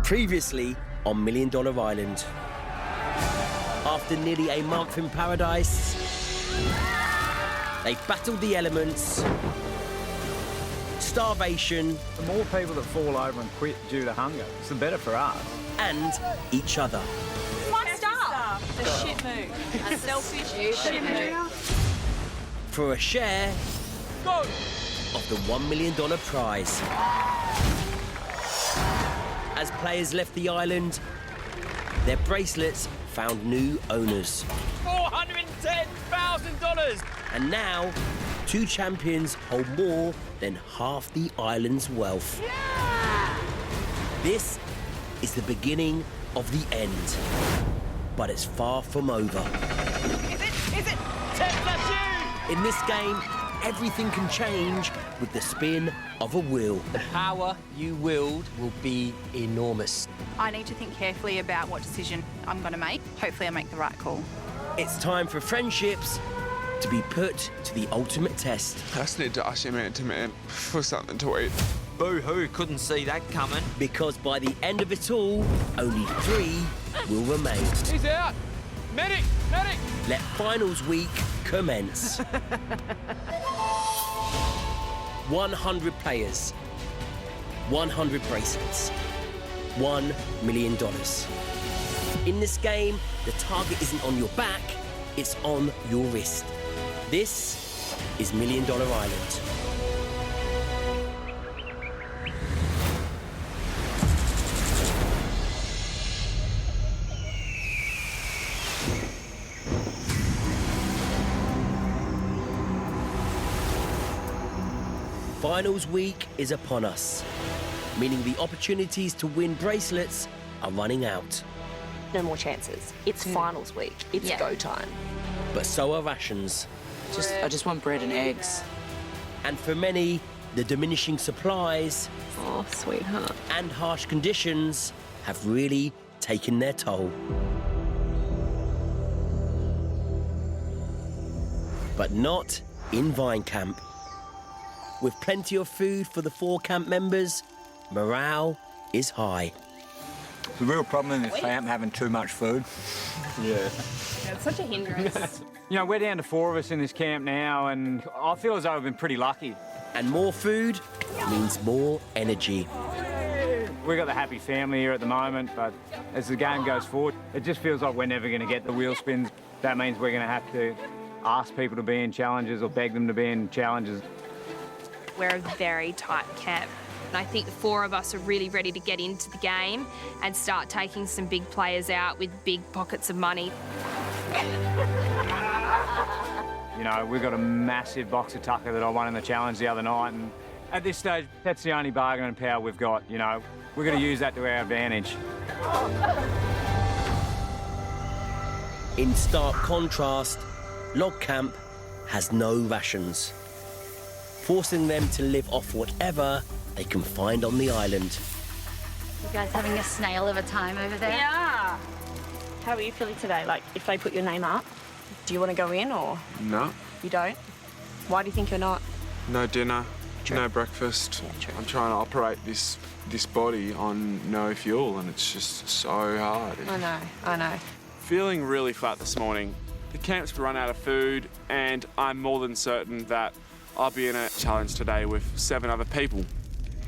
Previously on $1 Million Island. After nearly a month in paradise, they've battled the elements, starvation, The more people that fall over and quit due to hunger, it's the better for us. and each other. 1 star. A shit move. A selfish shit move. For a share of the $1 million prize. As players left the island, their bracelets found new owners. $410,000! And now, 2 champions hold more than half the island's wealth. Yeah! This is the beginning of the end. But it's far from over. Is it? Ted, that's you! In this game, everything can change with the spin of a wheel. The power you wield will be enormous. I need to think carefully about what decision I'm going to make. Hopefully I make the right call. It's time for friendships to be put to the ultimate test. I just need to ask you man to man for something to eat. Boo-hoo, couldn't see that coming. Because by the end of it all, only 3 will remain. He's out! Medic! Medic! Let finals week commence. 100 players, 100 bracelets, $1 million. In this game, the target isn't on your back, it's on your wrist. This is $1 Million Island. Finals week is upon us, meaning the opportunities to win bracelets are running out. No more chances. It's finals week. It's go time. But so are rations. I just want bread and eggs. And for many, the diminishing supplies Oh, sweetheart. and harsh conditions have really taken their toll. But not in Vine Camp. With plenty of food for the 4 camp members, morale is high. It's a real problem in this camp, having too much food. Yeah. It's such a hindrance. You know, we're down to 4 of us in this camp now, and I feel as though I've been pretty lucky. And more food means more energy. We've got the happy family here at the moment, but as the game goes forward, it just feels like we're never going to get the wheel spins. That means we're going to have to ask people to be in challenges or beg them to be in challenges. We're a very tight camp. And I think the 4 of us are really ready to get into the game and start taking some big players out with big pockets of money. You know, we've got a massive box of tucker that I won in the challenge the other night, and at this stage, that's the only bargaining power we've got, you know. We're going to use that to our advantage. In stark contrast, Log Camp has no rations, forcing them to live off whatever they can find on the island. You guys having a snail of a time over there? Yeah. How are you feeling today? Like, if they put your name up, do you want to go in or No, you don't? Why do you think you're not? no dinner, no breakfast. Yeah, true. I'm trying to operate this body on no fuel, and it's just so hard. I know. Feeling really flat this morning. The camp's run out of food, and I'm more than certain that I'll be in a challenge today with 7 other people.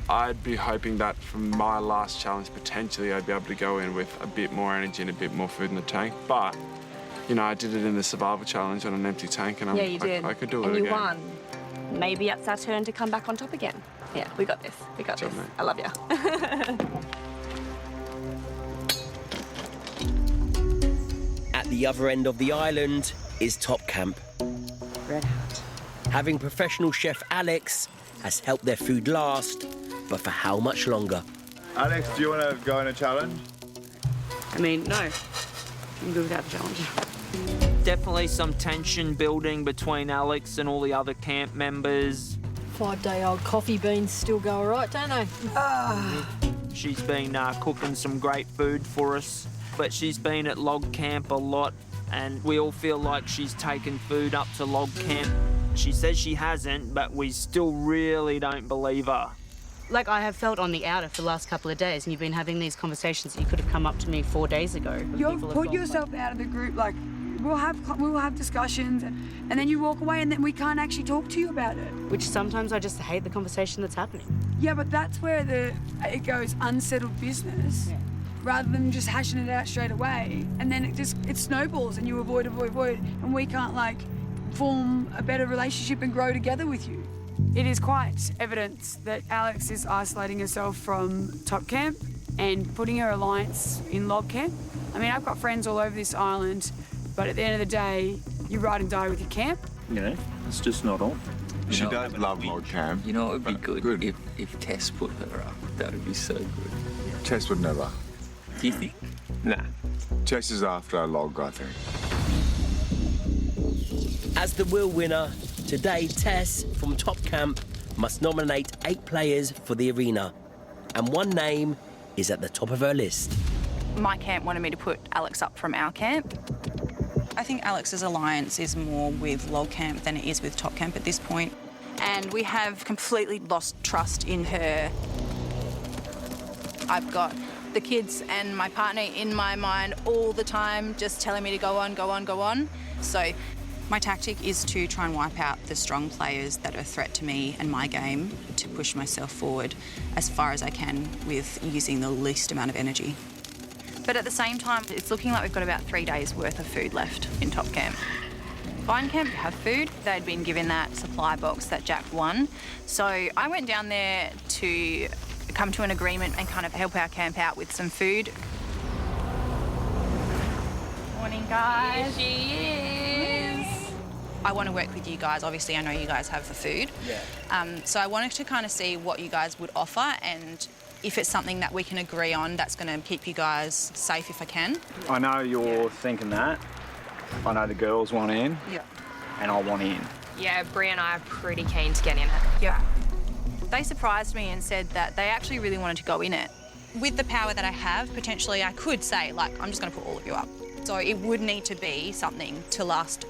I'd be hoping that from my last challenge, potentially I'd be able to go in with a bit more energy and a bit more food in the tank. But, you know, I did it in the survival challenge on an empty tank, and Yeah, you did. I could do it and again. you won. Maybe it's our turn to come back on top again. Yeah, we got this. We got Good this. job, mate. I love you. At the other end of the island is Top Camp. Red hat. Having professional chef Alex has helped their food last, but for how much longer? Alex, do you want to go in a challenge? I mean, no. I'm good without the challenge. Definitely some tension building between Alex and all the other camp members. 5-day-old coffee beans still go all right, don't they? She's been cooking some great food for us, but she's been at log camp a lot, and we all feel like she's taken food up to log camp. She says she hasn't, but we still really don't believe her. Like I have felt on the outer for the last couple of days, and you've been having these conversations that you could have come up to me 4 days ago. You've put yourself out of the group. Like we'll have discussions, and then you walk away, and then we can't actually talk to you about it. Which sometimes I just hate the conversation that's happening. Yeah, but that's where it goes unsettled business, rather than just hashing it out straight away, and then it snowballs, and you avoid, and we can't like form a better relationship and grow together with you. It is quite evident that Alex is isolating herself from Top Camp and putting her alliance in Log Camp. I mean, I've got friends all over this island, but at the end of the day, you ride and die with your camp. You know, it's just not on. She does love Log Camp. You know, it would be good if Tess put her up. That would be so good. Tess would never. Do you think? Nah. Tess is after a log, I think. As the wheel winner, today Tess from Top Camp must nominate 8 players for the arena, and one name is at the top of her list. My camp wanted me to put Alex up from our camp. I think Alex's alliance is more with Log Camp than it is with Top Camp at this point. And we have completely lost trust in her. I've got the kids and my partner in my mind all the time, just telling me to go on, go on, go on. So my tactic is to try and wipe out the strong players that are a threat to me and my game, to push myself forward as far as I can with using the least amount of energy. But at the same time, it's looking like we've got about 3 days worth of food left in Top Camp. Vine Camp have food. They'd been given that supply box that Jack won. So I went down there to come to an agreement and kind of help our camp out with some food. Morning, guys. Here she is. I want to work with you guys. Obviously, I know you guys have the food. Yeah. So I wanted to kind of see what you guys would offer, and if it's something that we can agree on that's going to keep you guys safe if I can. I know you're thinking that. I know the girls want in. Yeah. And I want in. Yeah, Brie and I are pretty keen to get in it. Yeah. They surprised me and said that they actually really wanted to go in it. With the power that I have, potentially I could say, like, I'm just going to put all of you up. So it would need to be something to last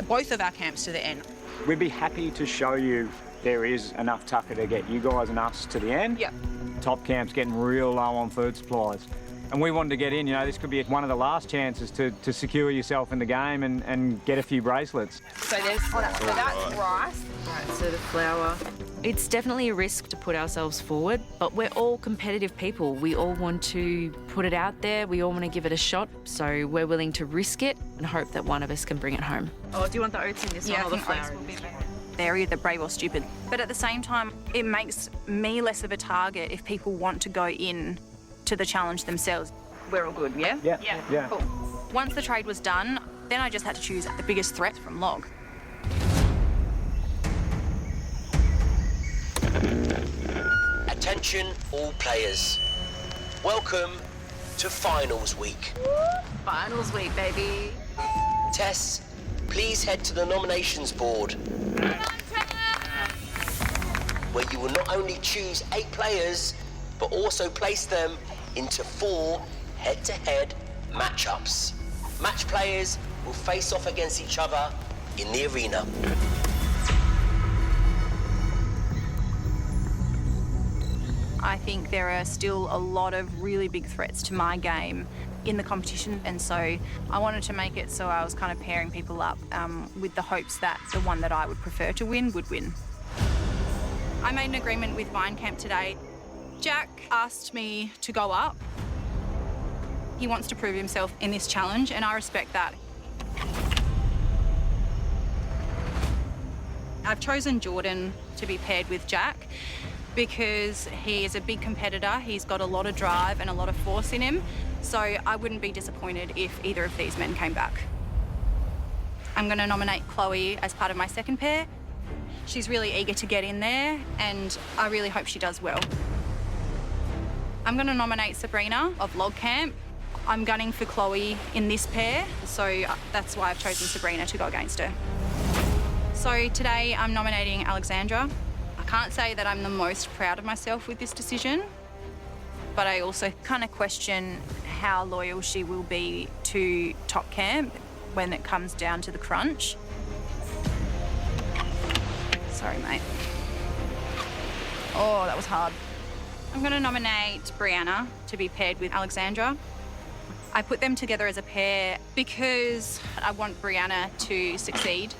both of our camps to the end. We'd be happy to show you there is enough tucker to get you guys and us to the end. Yeah. Top Camp's getting real low on food supplies. And we wanted to get in, you know, this could be one of the last chances to secure yourself in the game and get a few bracelets. So that's rice. Right, so the flour. It's definitely a risk to put ourselves forward, but we're all competitive people. We all want to put it out there. We all want to give it a shot. So we're willing to risk it and hope that one of us can bring it home. Oh, do you want the oats in this one or the flour? They're either brave or stupid. But at the same time, it makes me less of a target if people want to go in to the challenge themselves. We're all good, yeah? Yeah. Cool. Once the trade was done, then I just had to choose the biggest threat from Log. Attention all players. Welcome to finals week. Finals week, baby. Tess, please head to the nominations board, where you will not only choose 8 players, but also place them into 4 head-to-head matchups. Match players will face off against each other in the arena. I think there are still a lot of really big threats to my game in the competition, and so I wanted to make it so I was kind of pairing people up with the hopes that the one that I would prefer to win would win. I made an agreement with Vine Camp today. Jack asked me to go up. He wants to prove himself in this challenge, and I respect that. I've chosen Jordan to be paired with Jack because he is a big competitor. He's got a lot of drive and a lot of force in him, so I wouldn't be disappointed if either of these men came back. I'm going to nominate Chloe as part of my second pair. She's really eager to get in there, and I really hope she does well. I'm going to nominate Sabrina of Log Camp. I'm gunning for Chloe in this pair, so that's why I've chosen Sabrina to go against her. So today I'm nominating Alexandra. I can't say that I'm the most proud of myself with this decision, but I also kind of question how loyal she will be to Top Camp when it comes down to the crunch. Sorry, mate. Oh, that was hard. I'm going to nominate Brianna to be paired with Alexandra. I put them together as a pair because I want Brianna to succeed.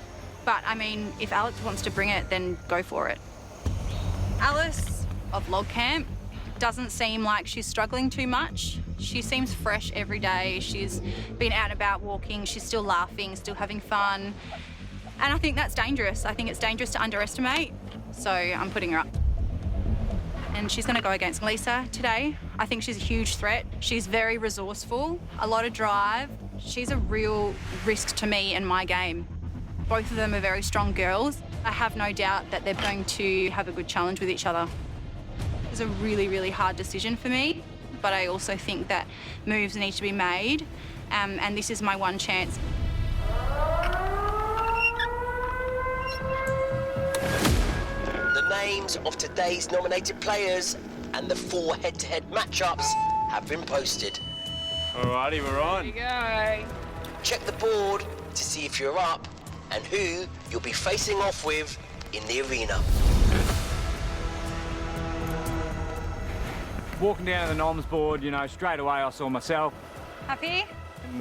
But, I mean, if Alex wants to bring it, then go for it. Alice of Log Camp doesn't seem like she's struggling too much. She seems fresh every day. She's been out and about walking. She's still laughing, still having fun. And I think that's dangerous. I think it's dangerous to underestimate. So I'm putting her up. And she's going to go against Lisa today. I think she's a huge threat. She's very resourceful, a lot of drive. She's a real risk to me and my game. Both of them are very strong girls. I have no doubt that they're going to have a good challenge with each other. It's a really, really hard decision for me, but I also think that moves need to be made, and this is my one chance. The names of today's nominated players and the 4 head-to-head matchups have been posted. Alrighty, we're on. Here we go. Check the board to see if you're up and who you'll be facing off with in the arena. Walking down to the noms board, you know, straight away I saw myself. Happy?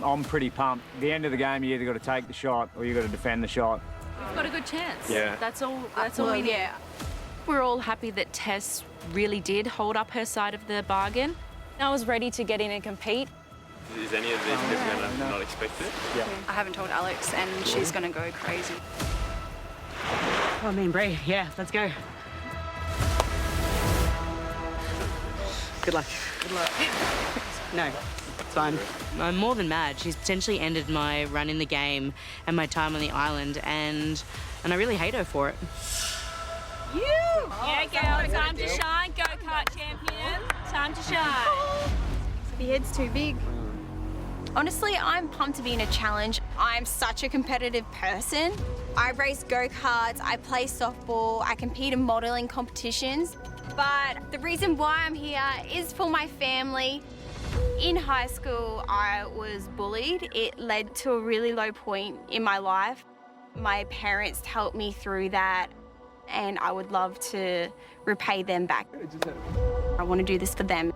I'm pretty pumped. At the end of the game, you either got to take the shot or you got to defend the shot. We've got a good chance. Yeah. That's all we need. Yeah. We're all happy that Tess really did hold up her side of the bargain. I was ready to get in and compete. Is any of these people going to not expect it? Yeah. I haven't told Alex, and she's going to go crazy. Oh, I mean, Brie, yeah, let's go. Good luck. Good luck. No, it's fine. I'm more than mad. She's potentially ended my run in the game and my time on the island, and I really hate her for it. You! Yeah, girl, time to shine. Go-kart champion. Time to shine. The head's too big. Honestly, I'm pumped to be in a challenge. I'm such a competitive person. I race go-karts, I play softball, I compete in modelling competitions. But the reason why I'm here is for my family. In high school, I was bullied. It led to a really low point in my life. My parents helped me through that, and I would love to repay them back. I want to do this for them.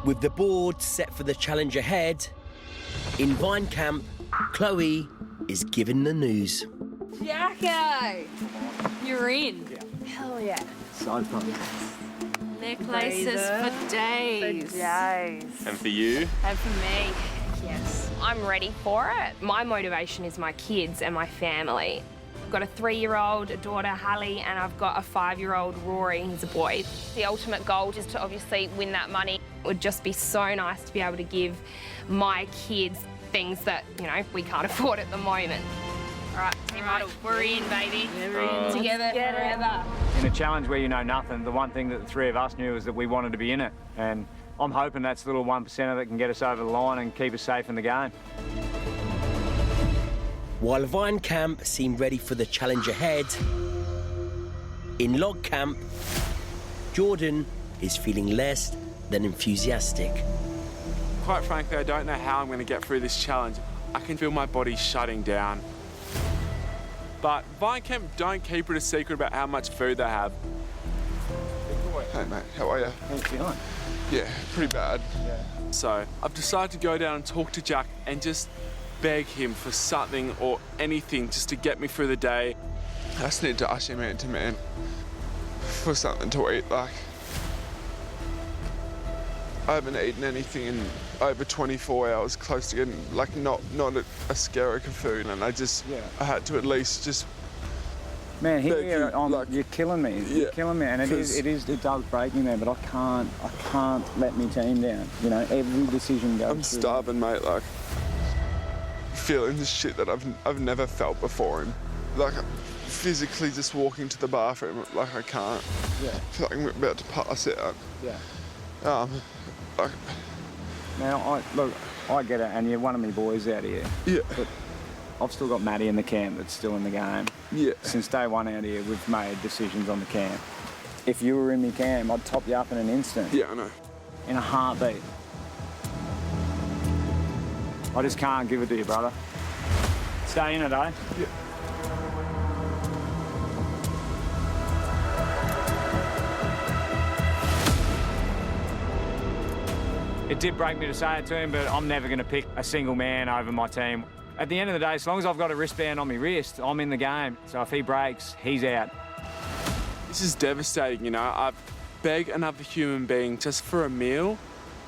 With the board set for the challenge ahead, in Vine Camp, Chloe is given the news. Jacko! You're in. Hell yeah. So pumped. Necklaces for days. And for you? And for me, yes. I'm ready for it. My motivation is my kids and my family. I've got a 3-year-old, a daughter, Hallie, and I've got a 5-year-old, Rory. He's a boy. The ultimate goal is to obviously win that money. It would just be so nice to be able to give my kids things that, you know, we can't afford at the moment. All right, team idol, we're in, baby. We're in together forever. In a challenge where you know nothing, the one thing that the 3 of us knew was that we wanted to be in it. And I'm hoping that's the little 1%er that can get us over the line and keep us safe in the game. While Vine Camp seem ready for the challenge ahead, in Log Camp, Jordan is feeling less than enthusiastic. Quite frankly, I don't know how I'm going to get through this challenge. I can feel my body shutting down. But Vine Camp don't keep it a secret about how much food they have. Hey mate, how are you? How you feeling? Yeah, pretty bad. Yeah. So I've decided to go down and talk to Jack and just beg him for something or anything just to get me through the day. I just need to ask you man to man for something to eat. Like, I haven't eaten anything in over 24 hours, close to getting like not a skerrick of food, and I had to at least just. Man, here you're killing me. Yeah, you're killing me, and it does break me, man. But I can't let my team down. You know, every decision goes. I'm starving, mate. Like, feeling this shit that I've never felt before. And like, physically just walking to the bathroom, like I can't. Yeah. I feel like I'm about to pass out. Yeah. Like, now, I get it, and you're one of me boys out here. Yeah. But I've still got Maddie in the camp that's still in the game. Yeah. Since day one out here, we've made decisions on the camp. If you were in my camp, I'd top you up in an instant. Yeah, I know. In a heartbeat. I just can't give it to you, brother. Stay in it, eh? Yeah. It did break me to say it to him, but I'm never going to pick a single man over my team. At the end of the day, as long as I've got a wristband on my wrist, I'm in the game. So if he breaks, he's out. This is devastating, you know. I beg another human being just for a meal.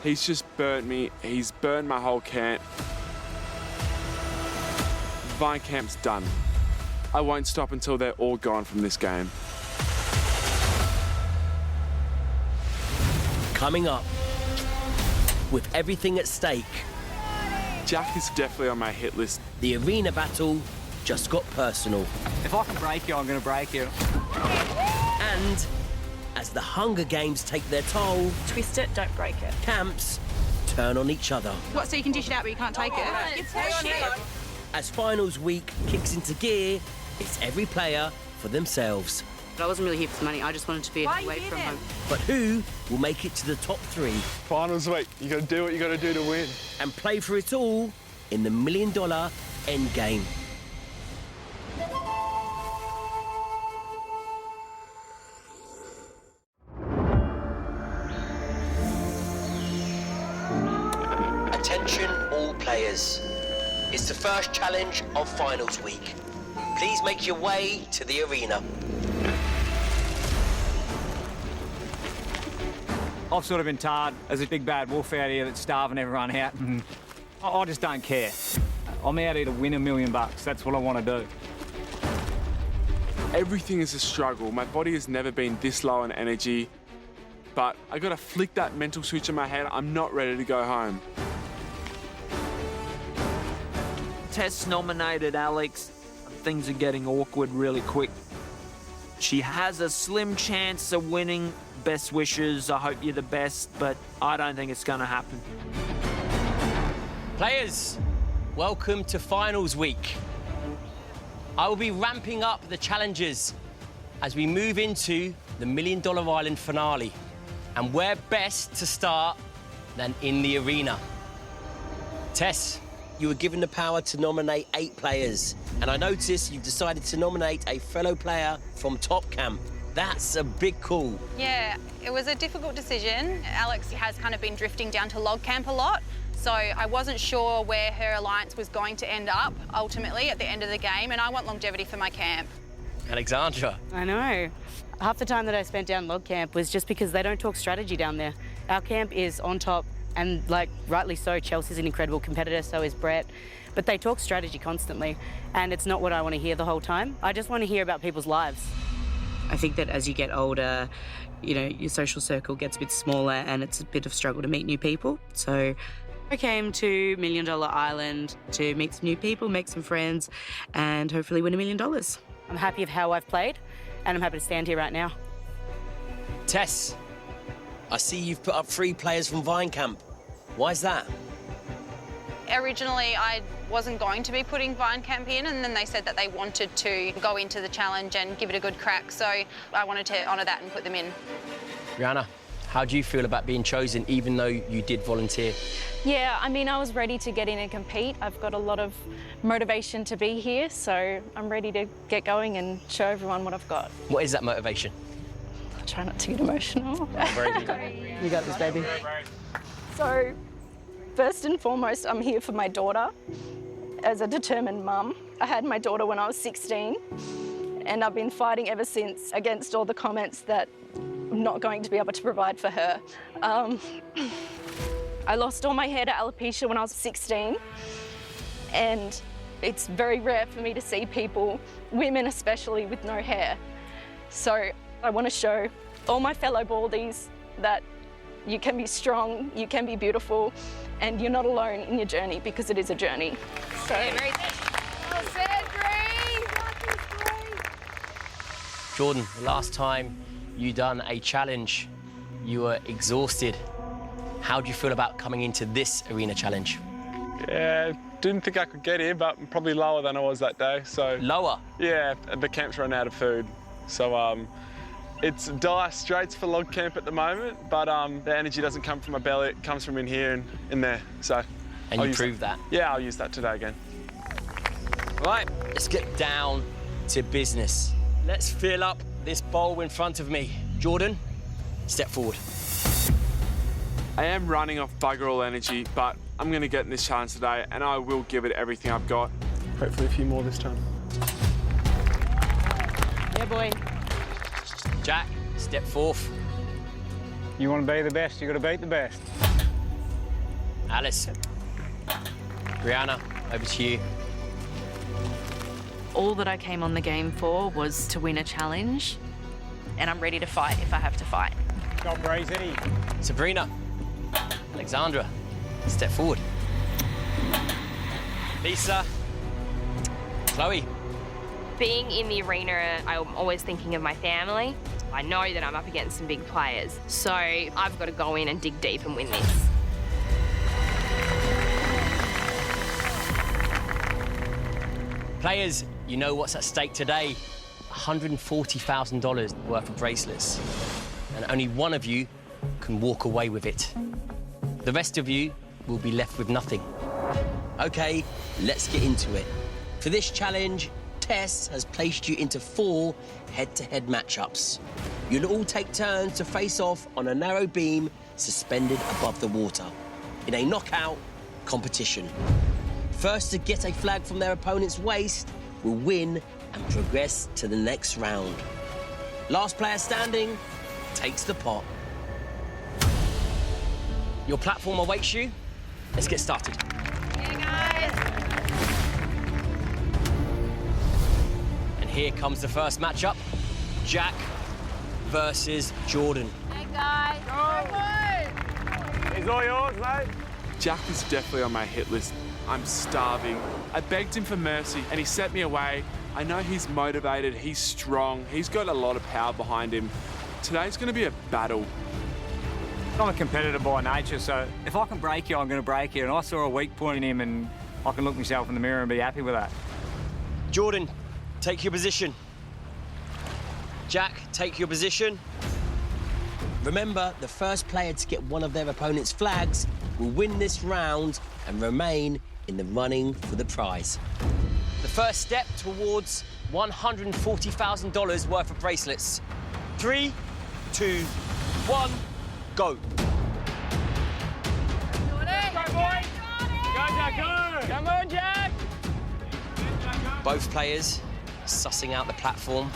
He's just burnt me. He's burned my whole camp. Vine camp's done. I won't stop until they're all gone from this game. Coming up, with everything at stake, Jack is definitely on my hit list. The arena battle just got personal. If I can break you, I'm going to break you. And as the Hunger Games take their toll, Twist it, don't break it. camps turn on each other. What, so you can dish it out but you can't take it? It's bullshit. As finals week kicks into gear, it's every player for themselves. I wasn't really here for the money. I just wanted to be away from home. But who will make it to the top 3? Finals week, you got to do what you got to do to win. And play for it all in the $1 million end game. Attention all players. It's the first challenge of finals week. Please make your way to the arena. I've sort of been tarred as a big bad wolf out here that's starving everyone out, and I just don't care. I'm out here to win $1 million. That's what I want to do. Everything is a struggle. My body has never been this low on energy, but I got to flick that mental switch in my head. I'm not ready to go home. Tess nominated Alex. Things are getting awkward really quick. She has a slim chance of winning. Best wishes, I hope you're the best, but I don't think it's going to happen. Players, welcome to finals week. I will be ramping up the challenges as we move into the $1 Million Island finale. And where best to start than in the arena? Tess, you were given the power to nominate 8 players. And I notice you've decided to nominate a fellow player from Top Camp. That's a big call. Yeah, it was a difficult decision. Alex has kind of been drifting down to log camp a lot, so I wasn't sure where her alliance was going to end up ultimately at the end of the game, and I want longevity for my camp. Alexandra. I know. Half the time that I spent down log camp was just because they don't talk strategy down there. Our camp is on top, and like rightly so, Chelsea's an incredible competitor, so is Brett. But they talk strategy constantly, and it's not what I want to hear the whole time. I just want to hear about people's lives. I think that as you get older, you know, your social circle gets a bit smaller and it's a bit of a struggle to meet new people. So I came to $1 Million Island to meet some new people, make some friends, and hopefully win $1 million. I'm happy of how I've played, and I'm happy to stand here right now. Tess, I see you've put up 3 players from Vine Camp. Why is that? Originally, I wasn't going to be putting Vine Camp in, and then they said that they wanted to go into the challenge and give it a good crack, so I wanted to honour that and put them in. Rihanna, how do you feel about being chosen, even though you did volunteer? Yeah, I mean, I was ready to get in and compete. I've got a lot of motivation to be here, so I'm ready to get going and show everyone what I've got. What is that motivation? I'll try not to get emotional. You got this, baby. So, first and foremost, I'm here for my daughter. As a determined mum, I had my daughter when I was 16, and I've been fighting ever since against all the comments that I'm not going to be able to provide for her. I lost all my hair to alopecia when I was 16, and it's very rare for me to see people, women especially, with no hair. So I want to show all my fellow baldies that you can be strong, you can be beautiful, and you're not alone in your journey, because it is a journey. So, Well said, Bree. Jordan, the last time you done a challenge, you were exhausted. How do you feel about coming into this arena challenge? Yeah, didn't think I could get here, but I'm probably lower than I was that day. So lower? Yeah, the camp's run out of food. So it's dire straits for log camp at the moment, but the energy doesn't come from my belly, it comes from in here and in there. So and you proved that? Yeah, I'll use that today again. Right, let's get down to business. Let's fill up this bowl in front of me. Jordan, step forward. I am running off bugger all energy, but I'm going to get in this challenge today, and I will give it everything I've got. Hopefully a few more this time. Yeah, boy. Jack, step forth. You want to be the best, you got to beat the best. Alice. Brianna, over to you. All that I came on the game for was to win a challenge, and I'm ready to fight if I have to fight. Go Breezy. Sabrina. Alexandra, step forward. Lisa. Chloe. Being in the arena, I'm always thinking of my family. I know that I'm up against some big players, so I've got to go in and dig deep and win this. Players, you know what's at stake today. $140,000 worth of bracelets. And only one of you can walk away with it. The rest of you will be left with nothing. OK, let's get into it. For this challenge, Tess has placed you into 4 head-to-head matchups. You'll all take turns to face off on a narrow beam suspended above the water in a knockout competition. First to get a flag from their opponent's waist will win and progress to the next round. Last player standing takes the pot. Your platform awaits you. Let's get started. And here comes the first matchup. Jack versus Jordan. Hey guys, It's all yours, mate. Jack is definitely on my hit list. I'm starving. I begged him for mercy and he sent me away. I know he's motivated, he's strong, he's got a lot of power behind him. Today's going to be a battle. I'm a competitor by nature, so if I can break you, I'm going to break you. And I saw a weak point in him, and I can look myself in the mirror and be happy with that. Jordan, take your position. Jack, take your position. Remember, the first player to get one of their opponent's flags will win this round and remain in the running for the prize. The first step towards $140,000 worth of bracelets. 3, 2, 1, go. Come on, Jack! Both players sussing out the platform.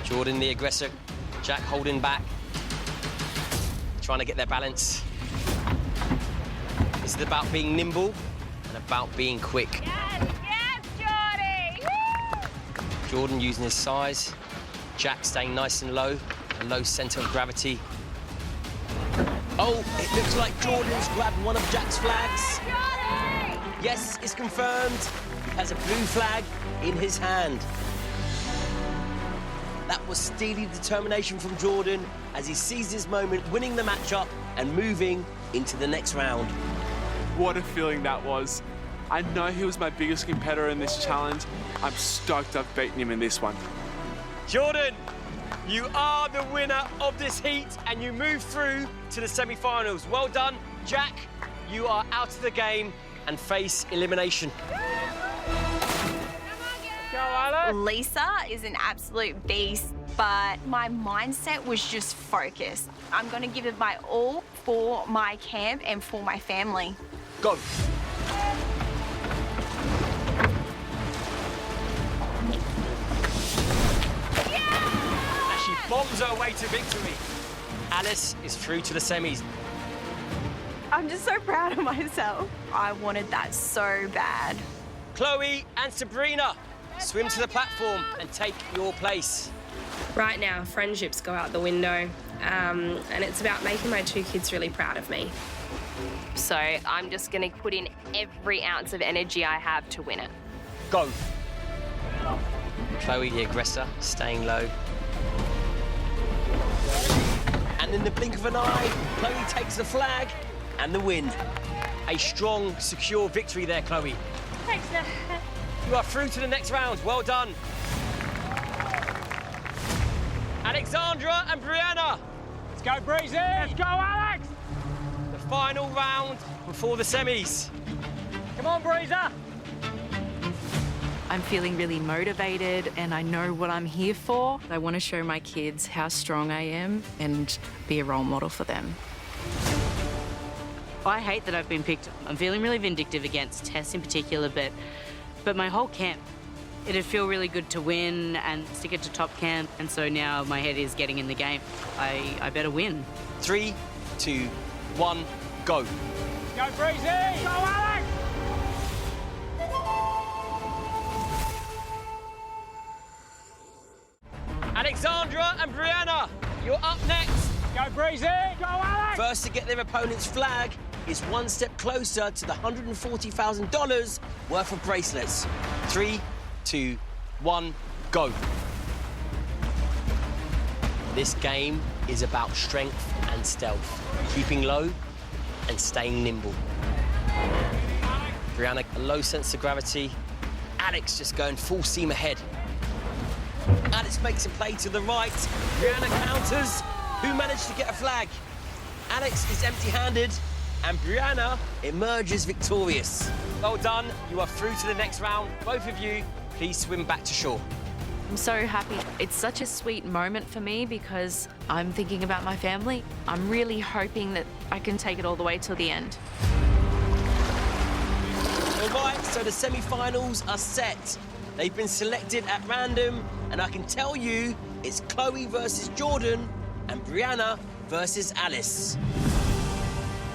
Jordan, the aggressor. Jack holding back. Trying to get their balance. This is about being nimble and about being quick. Yes, Jordy! Woo! Jordan using his size. Jack staying nice and low, a low centre of gravity. Oh, it looks like Jordan's grabbed one of Jack's flags. Yes, it's confirmed. He has a blue flag in his hand. That was steely determination from Jordan as he seized his moment, winning the matchup and moving into the next round. What a feeling that was. I know he was my biggest competitor in this challenge. I'm stoked I've beaten him in this one. Jordan, you are the winner of this heat and you move through to the semi-finals. Well done. Jack, you are out of the game and face elimination. Lisa is an absolute beast, but my mindset was just focused. I'm going to give it my all for my camp and for my family. Go. As she bombs her way to victory, Alice is through to the semis. I'm just so proud of myself. I wanted that so bad. Chloe and Sabrina, swim to the platform and take your place. Right now, friendships go out the window, and it's about making my 2 kids really proud of me. So I'm just going to put in every ounce of energy I have to win it. Go. Chloe, the aggressor, staying low. And in the blink of an eye, Chloe takes the flag and the win. A strong, secure victory there, Chloe. Thanks, Dad. You are through to the next round. Well done. Alexandra and Brianna. Let's go, Breezy! Let's go, Alex! The final round before the semis. Come on, Breezer! I'm feeling really motivated and I know what I'm here for. I want to show my kids how strong I am and be a role model for them. I hate that I've been picked. I'm feeling really vindictive against Tess in particular, but my whole camp. It'd feel really good to win and stick it to top camp, and so now my head is getting in the game. I better win. 3, 2, 1, go. Go, Breezy! Go, Alex! Alexandra and Brianna, you're up next. Go, Breezy! Go, Alex! First to get their opponent's flag is one step closer to the $140,000 worth of bracelets. 3, 2, 1, go. This game is about strength and stealth, keeping low and staying nimble. Brianna, a low sense of gravity. Alex just going full steam ahead. Alex makes a play to the right. Brianna counters. Who managed to get a flag? Alex is empty-handed, and Brianna emerges victorious. Well done. You are through to the next round. Both of you, please swim back to shore. I'm so happy. It's such a sweet moment for me because I'm thinking about my family. I'm really hoping that I can take it all the way till the end. All right, so the semi-finals are set. They've been selected at random, and I can tell you it's Chloe versus Jordan and Brianna versus Alice.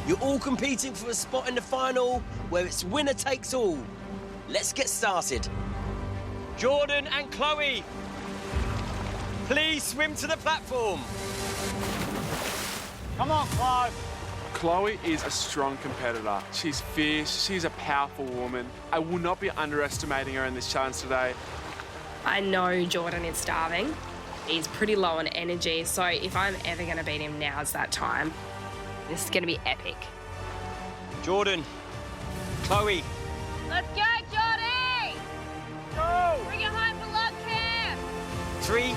You're all competing for a spot in the final where it's winner takes all. Let's get started. Jordan and Chloe, please swim to the platform. Come on, Chloe. Chloe is a strong competitor. She's fierce, she's a powerful woman. I will not be underestimating her in this challenge today. I know Jordan is starving. He's pretty low on energy, so if I'm ever going to beat him, now's that time. This is going to be epic. Jordan, Chloe. Let's go, Jordy! Go! Bring it home for log camp! 3,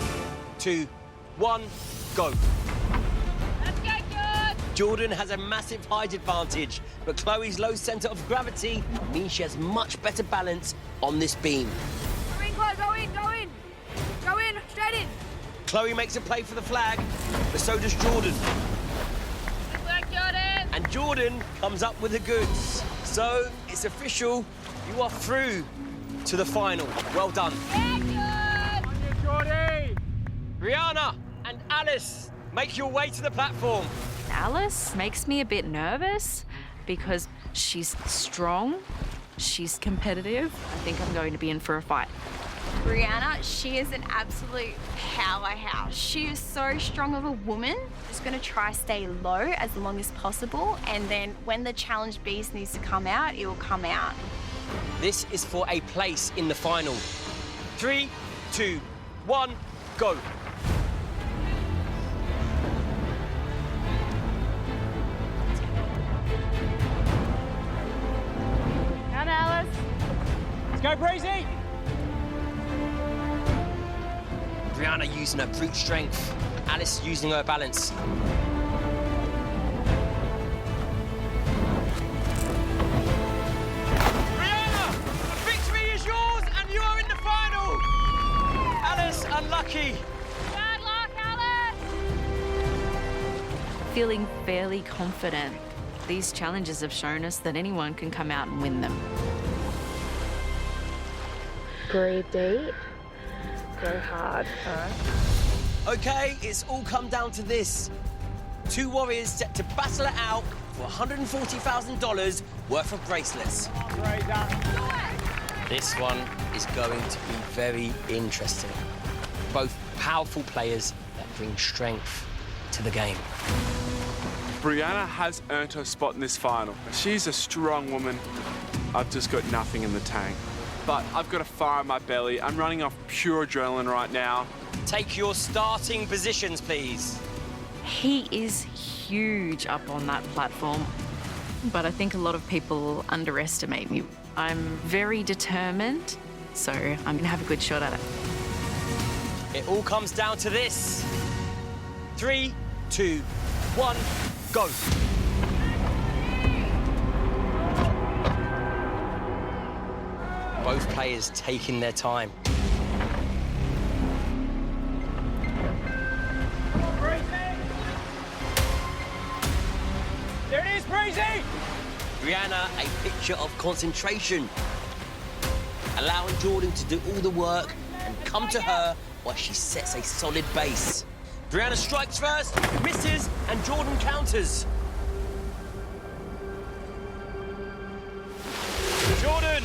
2, 1, go. Let's go, George! Jordan has a massive height advantage, but Chloe's low centre of gravity means she has much better balance on this beam. Go in, Chloe, go in, go in. Go in, straight in. Chloe makes a play for the flag, but so does Jordan. Good work, Jordan! And Jordan comes up with the goods. So it's official, you are through to the final. Well done. Yeah, On you, Jordy! Brianna and Alice, make your way to the platform. Alice makes me a bit nervous because she's strong, she's competitive. I think I'm going to be in for a fight. Brianna, she is an absolute powerhouse. She is so strong of a woman. Just going to try stay low as long as possible, and then when the challenge beast needs to come out, it will come out. This is for a place in the final. 3, 2, 1, go. Come, Alice. Let's go, Breezy! Brianna using her brute strength. Alice using her balance. Brianna, the victory is yours and you are in the final. Alice, unlucky. Bad luck, Alice! Feeling fairly confident. These challenges have shown us that anyone can come out and win them. Breathe deep. Go hard, all right? Okay, it's all come down to this. Two warriors set to battle it out for $140,000 worth of bracelets. This one is going to be very interesting. Both powerful players that bring strength to the game. Brianna has earned her spot in this final. She's a strong woman. I've just got nothing in the tank. But I've got a fire in my belly. I'm running off pure adrenaline right now. Take your starting positions, please. He is huge up on that platform, but I think a lot of people underestimate me. I'm very determined, so I'm going to have a good shot at it. It all comes down to this. 3, 2, 1, go. Both players taking their time. There it is, Breezy! Brianna, a picture of concentration. Allowing Jordan to do all the work and come to her while she sets a solid base. Brianna strikes first, misses, and Jordan counters. Jordan,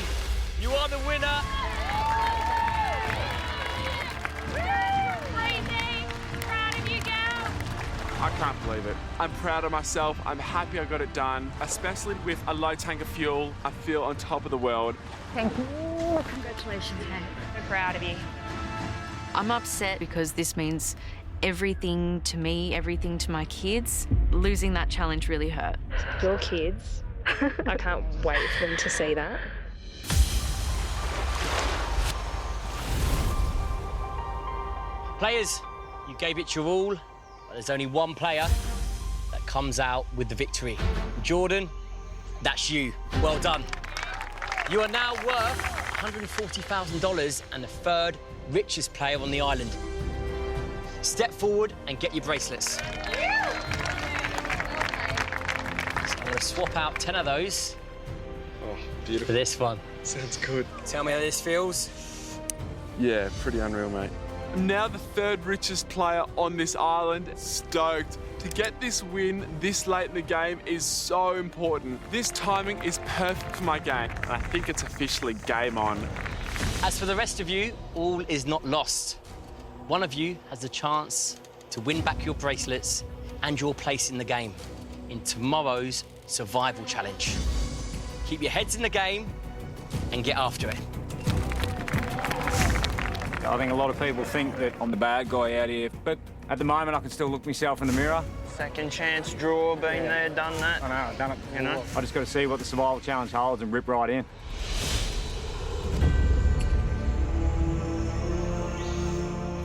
you are the winner. I can't believe it. I'm proud of myself. I'm happy I got it done, especially with a low tank of fuel. I feel on top of the world. Thank you. Congratulations, mate. So proud of you. I'm upset because this means everything to me, everything to my kids. Losing that challenge really hurt. Your kids, I can't wait for them to see that. Players, you gave it your all, but there's only one player that comes out with the victory. Jordan, that's you. Well done. You are now worth $140,000 and the third richest player on the island. Step forward and get your bracelets. So I'm going to swap out 10 of those. Oh, beautiful. For this one. Sounds good. Tell me how this feels. Yeah, pretty unreal, mate. Now the third richest player on this island. Stoked. To get this win this late in the game is so important. This timing is perfect for my game. And I think it's officially game on. As for the rest of you, all is not lost. One of you has the chance to win back your bracelets and your place in the game in tomorrow's survival challenge. Keep your heads in the game and get after it. I think a lot of people think that I'm the bad guy out here, but at the moment I can still look myself in the mirror. Second chance draw, been there, done that. I know, I've done it, you know. I just got to see what the survival challenge holds and rip right in.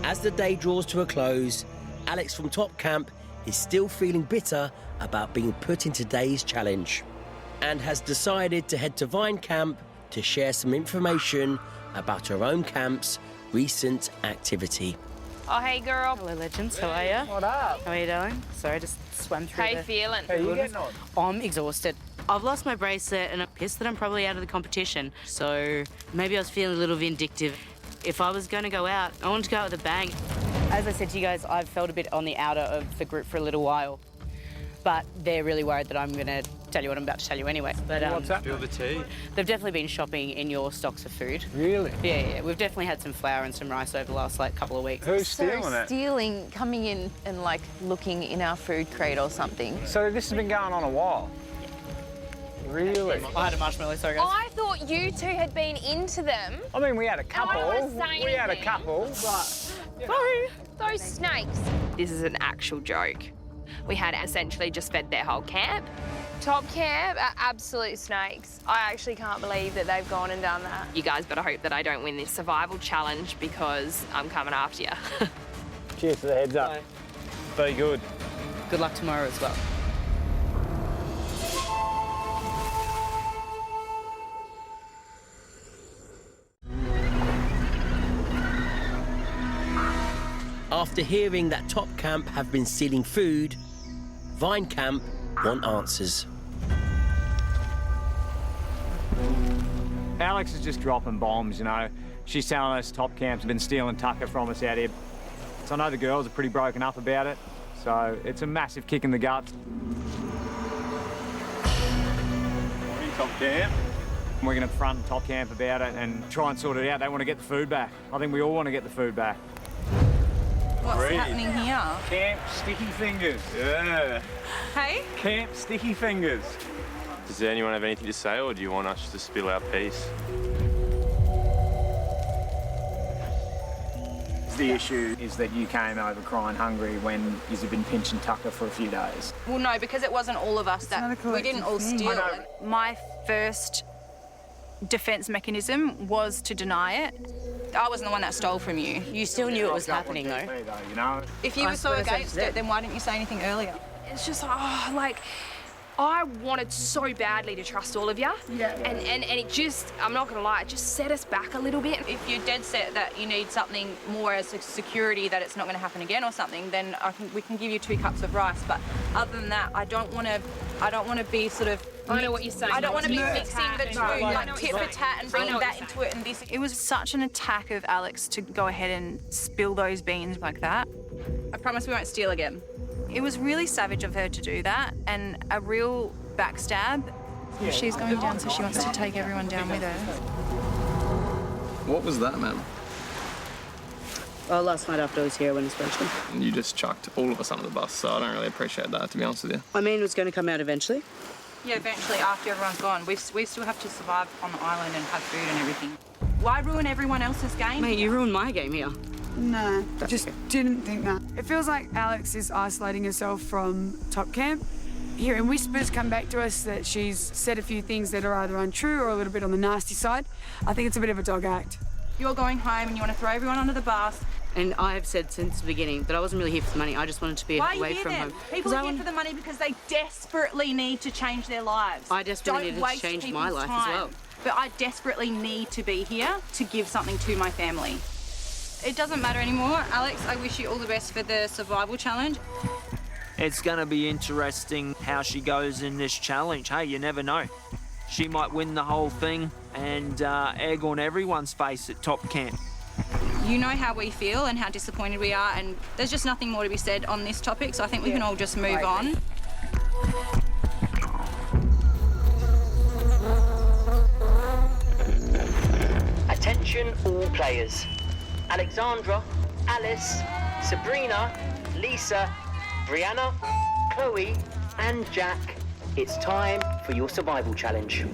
As the day draws to a close, Alex from Top Camp is still feeling bitter about being put in today's challenge and has decided to head to Vine Camp to share some information about her own camp's recent activity. Oh, hey, girl. Hello, legends. How are you? What up? How are you doing? Sorry, I just swam through How you feeling? How you getting on? I'm exhausted. I've lost my bracelet and I'm pissed that I'm probably out of the competition. So maybe I was feeling a little vindictive. If I was going to go out, I wanted to go out with a bang. As I said to you guys, I've felt a bit on the outer of the group for a little while. But they're really worried that I'm going to tell you what I'm about to tell you anyway. But what's that? Feel the tea. they've definitely been shopping in your stocks of food. Really? Yeah. We've definitely had some flour and some rice over the last couple of weeks. Who's stealing it? Stealing, coming in and looking in our food crate or something. So this has been going on a while? Really? I had a marshmallow, sorry guys. I thought you two had been into them. I mean, we had a couple. I don't wanna say We had a anything. couple, but... Sorry. Those snakes. This is an actual joke. We had essentially just fed their whole camp. Top Camp are absolute snakes. I actually can't believe that they've gone and done that. You guys better hope that I don't win this survival challenge because I'm coming after you. Cheers for the heads up. Very good. Good luck tomorrow as well. After hearing that Top Camp have been stealing food, Vine Camp want answers. Alex is just dropping bombs, you know. She's telling us Top Camp's been stealing tucker from us out here. So I know the girls are pretty broken up about it. So it's a massive kick in the gut. Morning, Top Camp. We're going to front Top Camp about it and try and sort it out. They want to get the food back. I think we all want to get the food back. What's Great. happening here? Camp Sticky Fingers. Yeah. Hey? Camp Sticky Fingers. Does anyone have anything to say, or do you want us to spill our piece? The issue is that you came over crying hungry when you've been pinching tucker for a few days. Well, no, because it wasn't all of us that we didn't all steal it. My first defence mechanism was to deny it. I wasn't the one that stole from you. You still knew it was happening, though. You know? If you were so against it, then why didn't you say anything earlier? It's just, I wanted so badly to trust all of you. Yeah. And it just, I'm not gonna lie, it just set us back a little bit. If you're dead set that you need something more as a security that it's not going to happen again or something, then we can give you 2 cups of rice. But other than that, I don't want to be sort of. I know what you're saying. I don't want to be mixing the two, I know like what tit you're for saying. tat and I bringing know what that you're into it and this. It was such an attack of Alex to go ahead and spill those beans like that. I promise we won't steal again. It was really savage of her to do that and a real backstab. She's going down, so she wants to take everyone down with her. What was that, ma'am? Well, last night after I was here, I went and spoke to them. You just chucked all of us under the bus, so I don't really appreciate that, to be honest with you. I mean, it was going to come out eventually. Yeah, eventually, after everyone's gone. We still have to survive on the island and have food and everything. Why ruin everyone else's game? Mate, you ruined my game here. No, just didn't think that. It feels like Alex is isolating herself from Top Camp. Hearing whispers come back to us that she's said a few things that are either untrue or a little bit on the nasty side. I think it's a bit of a dog act. You're going home and you want to throw everyone under the bus. And I have said since the beginning that I wasn't really here for the money. I just wanted to be Why are away you here from then? home. People are here for the money because they desperately need to change their lives. I desperately Don't needed to waste change my people's life time. as well. But I desperately need to be here to give something to my family. It doesn't matter anymore. Alex, I wish you all the best for the survival challenge. It's going to be interesting how she goes in this challenge. Hey, you never know. She might win the whole thing and egg on everyone's face at Top Camp. You know how we feel and how disappointed we are, and there's just nothing more to be said on this topic, so I think we can all just move on. Attention all players. Alexandra, Alice, Sabrina, Lisa, Brianna, Chloe and Jack. It's time for your survival challenge.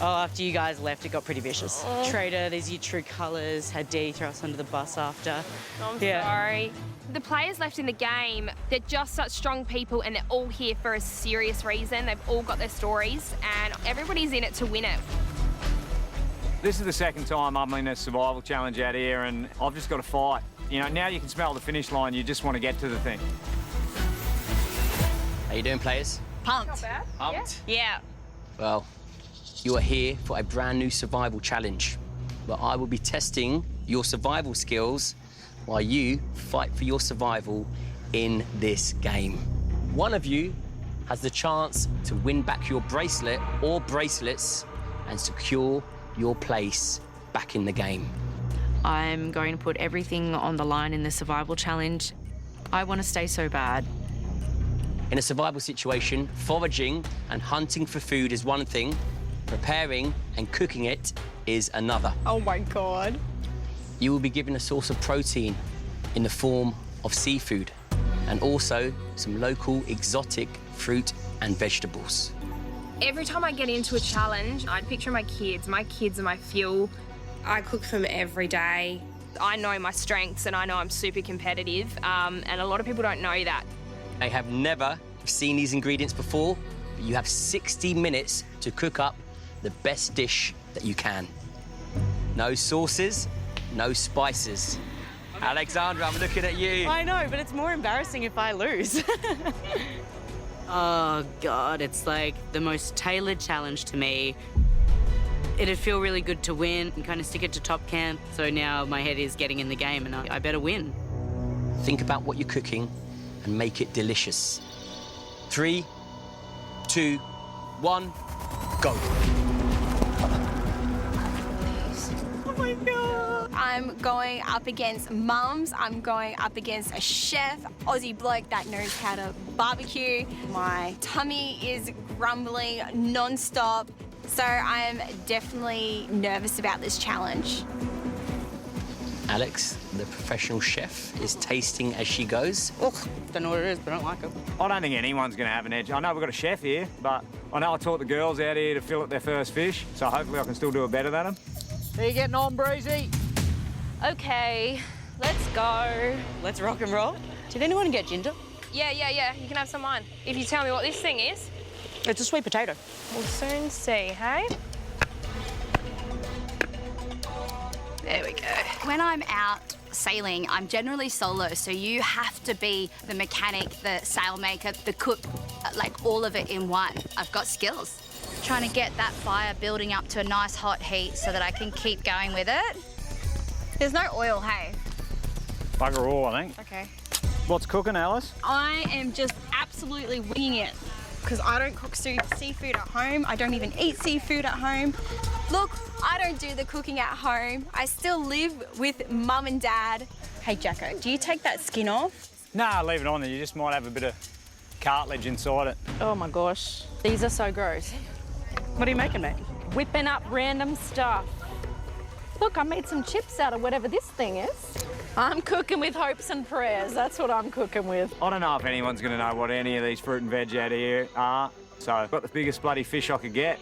Oh, after you guys left, it got pretty vicious. Trader, these are your true colours. Had Dee throw us under the bus after. I'm sorry. The players left in the game, they're just such strong people and they're all here for a serious reason. They've all got their stories and everybody's in it to win it. This is the second time I'm in a survival challenge out here and I've just got to fight. You know, now you can smell the finish line, you just want to get to the thing. How you doing, players? Pumped. Not bad. Pumped? Yeah. Well, you are here for a brand new survival challenge, where I will be testing your survival skills while you fight for your survival in this game. One of you has the chance to win back your bracelet or bracelets and secure your place back in the game. I'm going to put everything on the line in the survival challenge. I want to stay so bad. In a survival situation, foraging and hunting for food is one thing, preparing and cooking it is another. Oh my God. You will be given a source of protein in the form of seafood and also some local exotic fruit and vegetables. Every time I get into a challenge, I picture my kids. My kids are my fuel. I cook for them every day. I know my strengths and I know I'm super competitive, and a lot of people don't know that. They have never seen these ingredients before, but you have 60 minutes to cook up the best dish that you can. No sauces, no spices. Alexandra, I'm looking at you. I know, but it's more embarrassing if I lose. Oh, God, it's like the most tailored challenge to me. It'd feel really good to win and kind of stick it to Top Camp. So now my head is getting in the game and I better win. Think about what you're cooking and make it delicious. 3, 2, 1, go. Oh my God. I'm going up against mums. I'm going up against a chef, Aussie bloke that knows how to barbecue. My tummy is grumbling non-stop. So I'm definitely nervous about this challenge. Alex, the professional chef, is tasting as she goes. Ugh, don't know what it is, but I don't like it. I don't think anyone's going to have an edge. I know we've got a chef here, but I know I taught the girls out here to fillet their first fish, so hopefully I can still do it better than them. How you getting on, Breezy? Okay, let's go. Let's rock and roll. Did anyone get ginger? Yeah. You can have some of mine. If you tell me what this thing is. It's a sweet potato. We'll soon see, hey? There we go. When I'm out sailing, I'm generally solo, so you have to be the mechanic, the sailmaker, the cook. like all of it in one. I've got skills. Trying to get that fire building up to a nice hot heat so that I can keep going with it. There's no oil, hey? Bugger all, I think. Okay. What's cooking, Alice? I am just absolutely winging it because I don't cook seafood at home. I don't even eat seafood at home. Look, I don't do the cooking at home. I still live with mum and dad. Hey, Jacko, do you take that skin off? Nah, leave it on there. You just might have a bit of cartilage inside it. Oh my gosh, these are so gross. What are you making, mate? Whipping up random stuff. Look, I made some chips out of whatever this thing is. I'm cooking with hopes and prayers. That's what I'm cooking with. I don't know if anyone's going to know what any of these fruit and veg out here are. So I've got the biggest bloody fish I could get.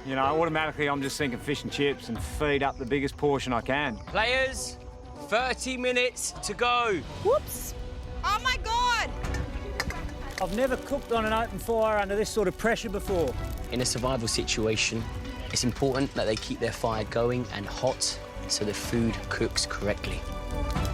You know, automatically I'm just thinking fish and chips and feed up the biggest portion I can. Players, 30 minutes to go. Whoops. Oh my God! I've never cooked on an open fire under this sort of pressure before. In a survival situation, it's important that they keep their fire going and hot so the food cooks correctly.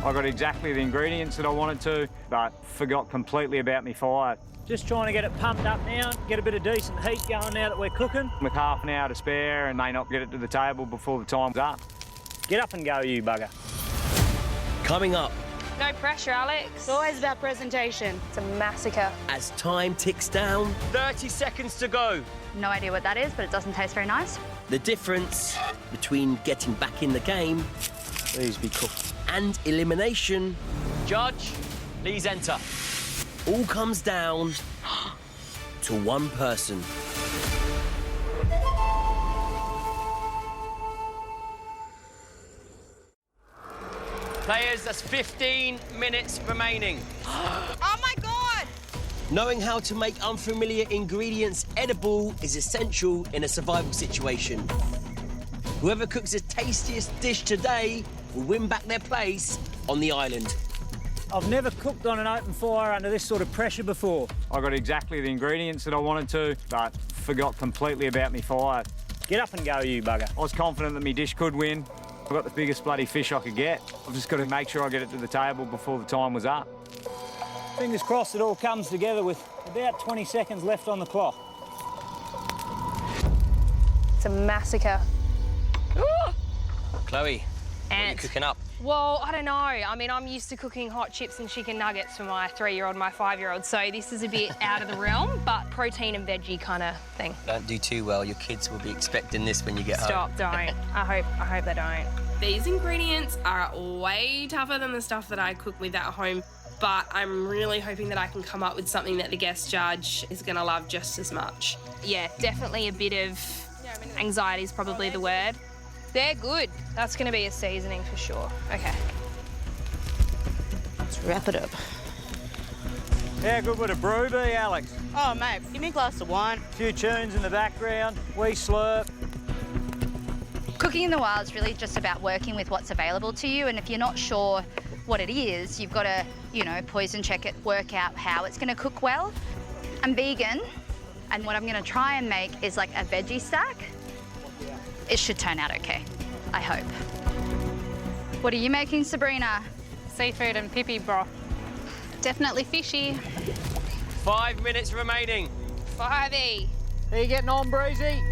I got exactly the ingredients that I wanted to, but forgot completely about me fire. Just trying to get it pumped up now, get a bit of decent heat going now that we're cooking. With half an hour to spare and may not get it to the table before the time's up. Get up and go, you bugger. Coming up, No pressure, Alex. It's always about presentation. It's a massacre. as time ticks down, 30 seconds to go. No idea what that is, but it doesn't taste very nice. the difference between getting back in the game Please be cooked. and elimination Judge, please enter. all comes down to one person. Players, that's 15 minutes remaining. Oh my God! Knowing how to make unfamiliar ingredients edible is essential in a survival situation. Whoever cooks the tastiest dish today will win back their place on the island. I've never cooked on an open fire under this sort of pressure before. I got exactly the ingredients that I wanted to, but forgot completely about me fire. Get up and go, you bugger. I was confident that my dish could win. I got the biggest bloody fish I could get. I've just got to make sure I get it to the table before the time was up. Fingers crossed it all comes together with about 20 seconds left on the clock. It's a massacre. Chloe, what are you Ant. cooking up? Well, I don't know. I mean, I'm used to cooking hot chips and chicken nuggets for my 3-year-old, my 5-year-old, so this is a bit out of the realm, but protein and veggie kind of thing. Don't do too well. Your kids will be expecting this when you get home. Stop, don't. I hope they don't. These ingredients are way tougher than the stuff that I cook with at home, but I'm really hoping that I can come up with something that the guest judge is going to love just as much. Yeah, definitely a bit of anxiety is probably the word. They're good. That's going to be a seasoning for sure. Okay. Let's wrap it up. How good would a brew be, Alex? Oh, mate, give me a glass of wine. A few tunes in the background, wee slurp. Cooking in the wild is really just about working with what's available to you, and if you're not sure what it is, you've got to, poison check it, work out how it's going to cook well. I'm vegan, and what I'm going to try and make is like a veggie stack. It should turn out okay, I hope. What are you making, Sabrina? Seafood and pipi broth. Definitely fishy. 5 minutes remaining. 5E. Are you getting on, Breezy?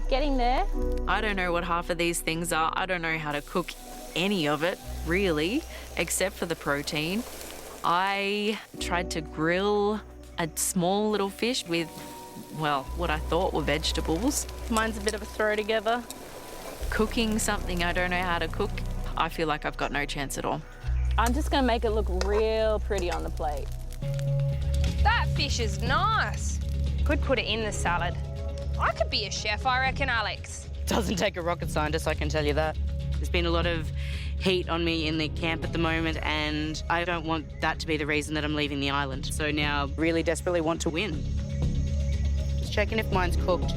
Getting there. I don't know what half of these things are. I don't know how to cook any of it, really, except for the protein. I tried to grill a small little fish with, well, what I thought were vegetables. Mine's a bit of a throw together. Cooking something I don't know how to cook, I feel like I've got no chance at all. I'm just going to make it look real pretty on the plate. That fish is nice. Could put it in the salad. I could be a chef, I reckon, Alex. Doesn't take a rocket scientist, I can tell you that. There's been a lot of heat on me in the camp at the moment, and I don't want that to be the reason that I'm leaving the island. So now really desperately want to win. Just checking if mine's cooked.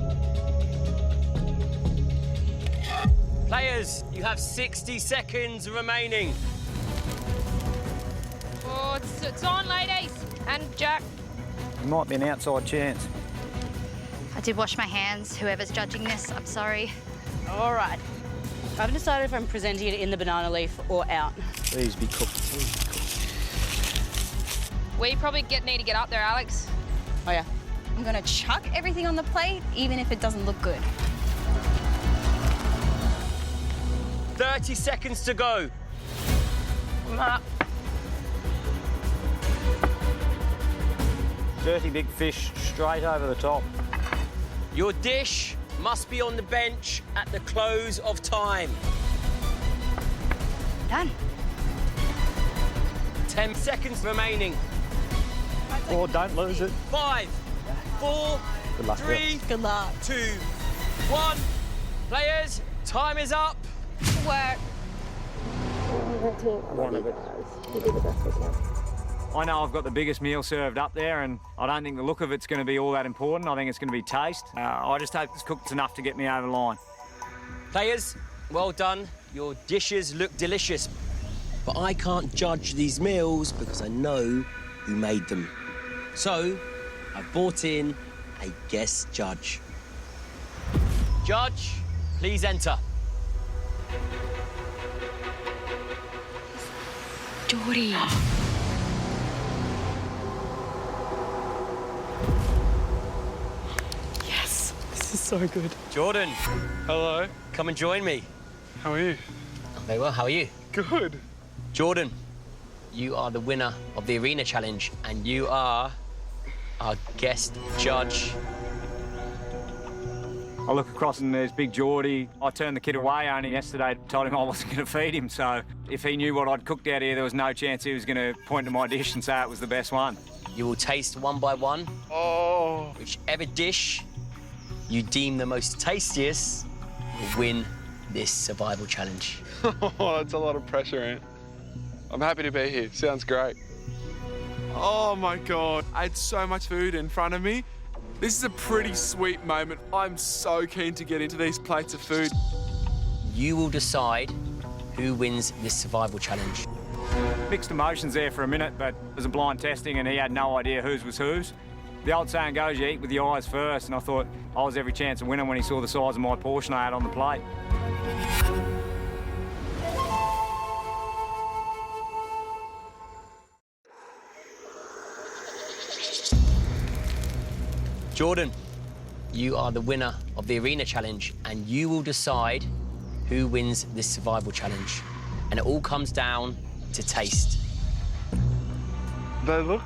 Players, you have 60 seconds remaining. Oh, it's on, ladies. And Jack. It might be an outside chance. I did wash my hands. Whoever's judging this, I'm sorry. All right. I haven't decided if I'm presenting it in the banana leaf or out. Please be cooked. Please be cooked. We probably need to get up there, Alex. Oh, yeah. I'm gonna chuck everything on the plate, even if it doesn't look good. 30 seconds to go. Matt. Dirty big fish straight over the top. Your dish must be on the bench at the close of time. Done. 10 seconds remaining. Oh, don't lose it. 5, 4, Good luck, 3, Good luck. 2, 1. Players, time is up. Work. One of it. I know I've got the biggest meal served up there, and I don't think the look of it's going to be all that important. I think it's going to be taste. I just hope it's cooked enough to get me over the line. Players, well done. Your dishes look delicious. But I can't judge these meals because I know who made them. So, I've brought in a guest judge. Judge, please enter. Geordie. Yes, this is so good. Jordan. Hello. Come and join me. How are you? I'm very well, how are you? Good. Jordan, you are the winner of the Arena Challenge, and you are our guest judge. I look across and there's Big Geordie. I turned the kid away only yesterday, told him I wasn't going to feed him, so if he knew what I'd cooked out here, there was no chance he was going to point to my dish and say it was the best one. You will taste one by one. Oh. Whichever dish you deem the most tastiest will win this survival challenge. Oh, that's a lot of pressure, Ant. I'm happy to be here. Sounds great. Oh my God. I had so much food in front of me. This is a pretty sweet moment. I'm so keen to get into these plates of food. You will decide who wins this survival challenge. Mixed emotions there for a minute, but it was a blind testing and he had no idea whose was whose. The old saying goes, you eat with your eyes first, and I thought I was every chance of winning when he saw the size of my portion I had on the plate. Jordan, you are the winner of the Arena Challenge, and you will decide who wins this survival challenge. And it all comes down to taste. They look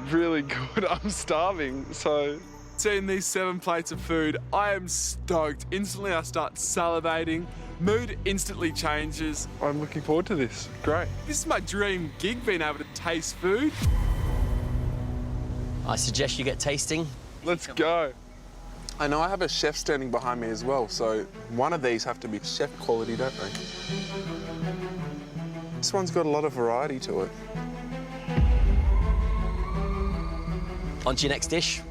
really good. I'm starving, so... Seeing these 7 plates of food, I am stoked. Instantly, I start salivating. Mood instantly changes. I'm looking forward to this. Great. This is my dream gig, being able to taste food. I suggest you get tasting. Let's go. I know I have a chef standing behind me as well, so one of these have to be chef quality, don't they? This one's got a lot of variety to it. On to your next dish.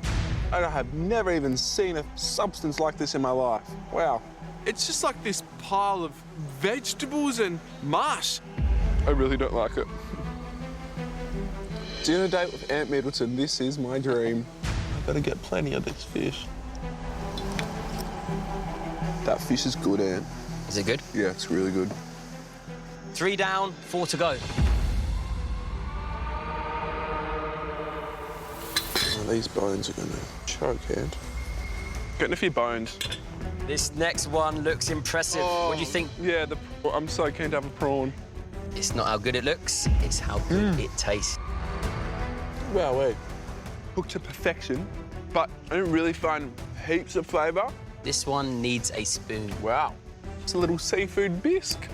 I have never even seen a substance like this in my life. Wow. It's just like this pile of vegetables and mush. I really don't like it. Dinner date with Aunt Middleton, this is my dream. I've got to get plenty of this fish. That fish is good, Aunt. Is it good? Yeah, it's really good. 3 down, 4 to go. Oh, these bones are going to choke, Aunt. Getting a few bones. This next one looks impressive. Oh, what do you think? Yeah, I'm so keen to have a prawn. It's not how good it looks, it's how good it tastes. Wow, wait. Cooked to perfection, but I don't really find heaps of flavour. This one needs a spoon. Wow. It's a little seafood bisque.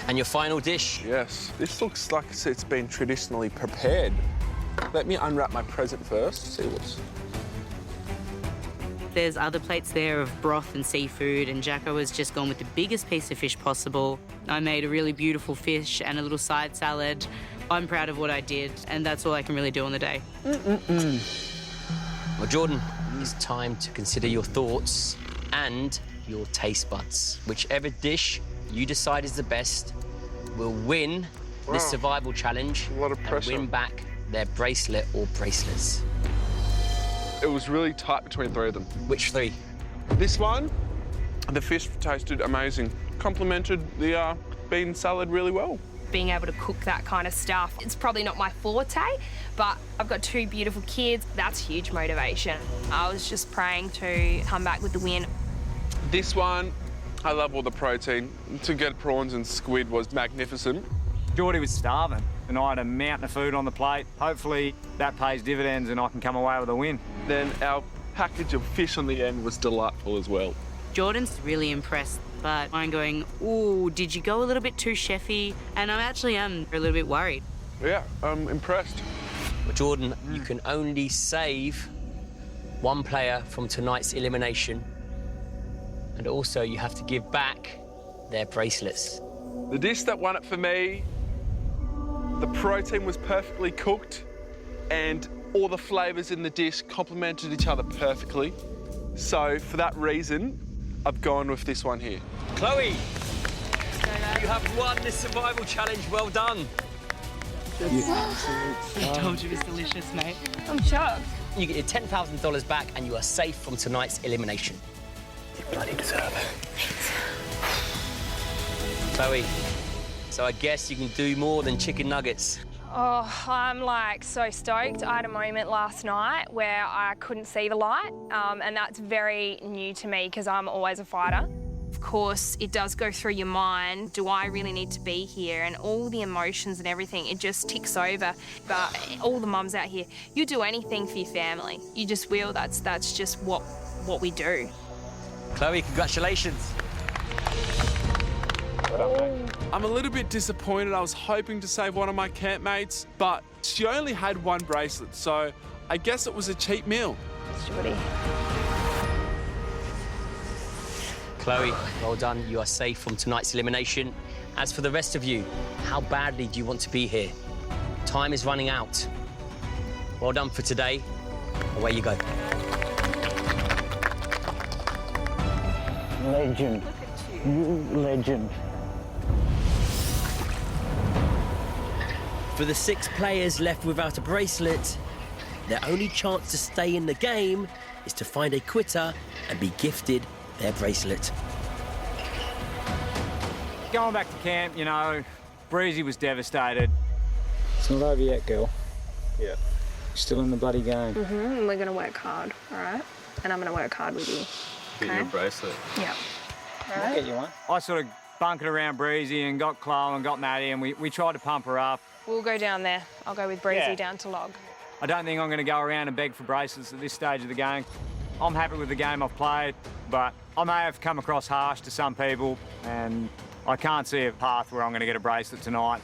And your final dish? Yes. This looks like it's been traditionally prepared. Let me unwrap my present first, see what's... There's other plates there of broth and seafood, and Jacko has just gone with the biggest piece of fish possible. I made a really beautiful fish and a little side salad. I'm proud of what I did, and that's all I can really do on the day. Well, Jordan, it's time to consider your thoughts and your taste buds. Whichever dish you decide is the best will win this survival challenge a lot of pressure. and win back their bracelet or bracelets. It was really tight between 3 of them. Which 3? This one, the fish tasted amazing. Complemented the bean salad really well. being able to cook that kind of stuff. It's probably not my forte, but I've got 2 beautiful kids. That's huge motivation. I was just praying to come back with the win. This one, I love all the protein. To get prawns and squid was magnificent. Geordie was starving, and I had a mountain of food on the plate. Hopefully that pays dividends and I can come away with a win. Then our package of fish on the end was delightful as well. Jordan's really impressed, but I'm going, ooh, did you go a little bit too chefy? And I actually am a little bit worried. Yeah, I'm impressed. Well, Jordan, you can only save 1 player from tonight's elimination. And also you have to give back their bracelets. The dish that won it for me, the protein was perfectly cooked and all the flavours in the dish complemented each other perfectly. So for that reason, I've gone with this one here. Chloe, you have won this survival challenge. Well done. I told you it was delicious, mate. I'm shocked. You get your $10,000 back and you are safe from tonight's elimination. You bloody deserve it. Chloe, so I guess you can do more than chicken nuggets. Oh, I'm like so stoked. I had a moment last night where I couldn't see the light, and that's very new to me because I'm always a fighter. Of course, it does go through your mind, do I really need to be here? And all the emotions and everything, it just ticks over. But all the mums out here, you do anything for your family. You just will, that's just what we do. Chloe, congratulations. I'm a little bit disappointed. I was hoping to save one of my campmates, but she only had 1 bracelet, so I guess it was a cheap meal. Jordy. Chloe, well done. You are safe from tonight's elimination. As for the rest of you, how badly do you want to be here? Time is running out. Well done for today. Away you go. Legend. You legend. For the 6 players left without a bracelet, their only chance to stay in the game is to find a quitter and be gifted their bracelet. Going back to camp, you know, Breezy was devastated. It's not over yet, girl. Yeah. Still in the bloody game. Mm-hmm. We're gonna work hard, all right? And I'm gonna work hard with you. Get you a bracelet. Yeah. All I'll right. get you one. I sort of bunkered around Breezy and got Chloe and got Maddie and we tried to pump her up. We'll go down there. I'll go with Breezy Yeah. down to log. I don't think I'm going to go around and beg for bracelets at this stage of the game. I'm happy with the game I've played, but I may have come across harsh to some people, and I can't see a path where I'm going to get a bracelet tonight.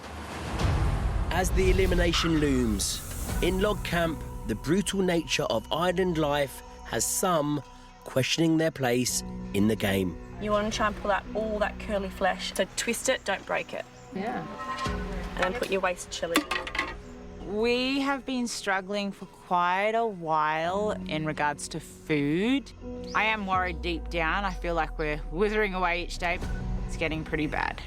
As the elimination looms, in log camp, the brutal nature of island life has some questioning their place in the game. You want to try and pull out all that curly flesh. So twist it, don't break it. Yeah. And then put your waist chili. We have been struggling for quite a while in regards to food. I am worried deep down. I feel like we're withering away each day. It's getting pretty bad.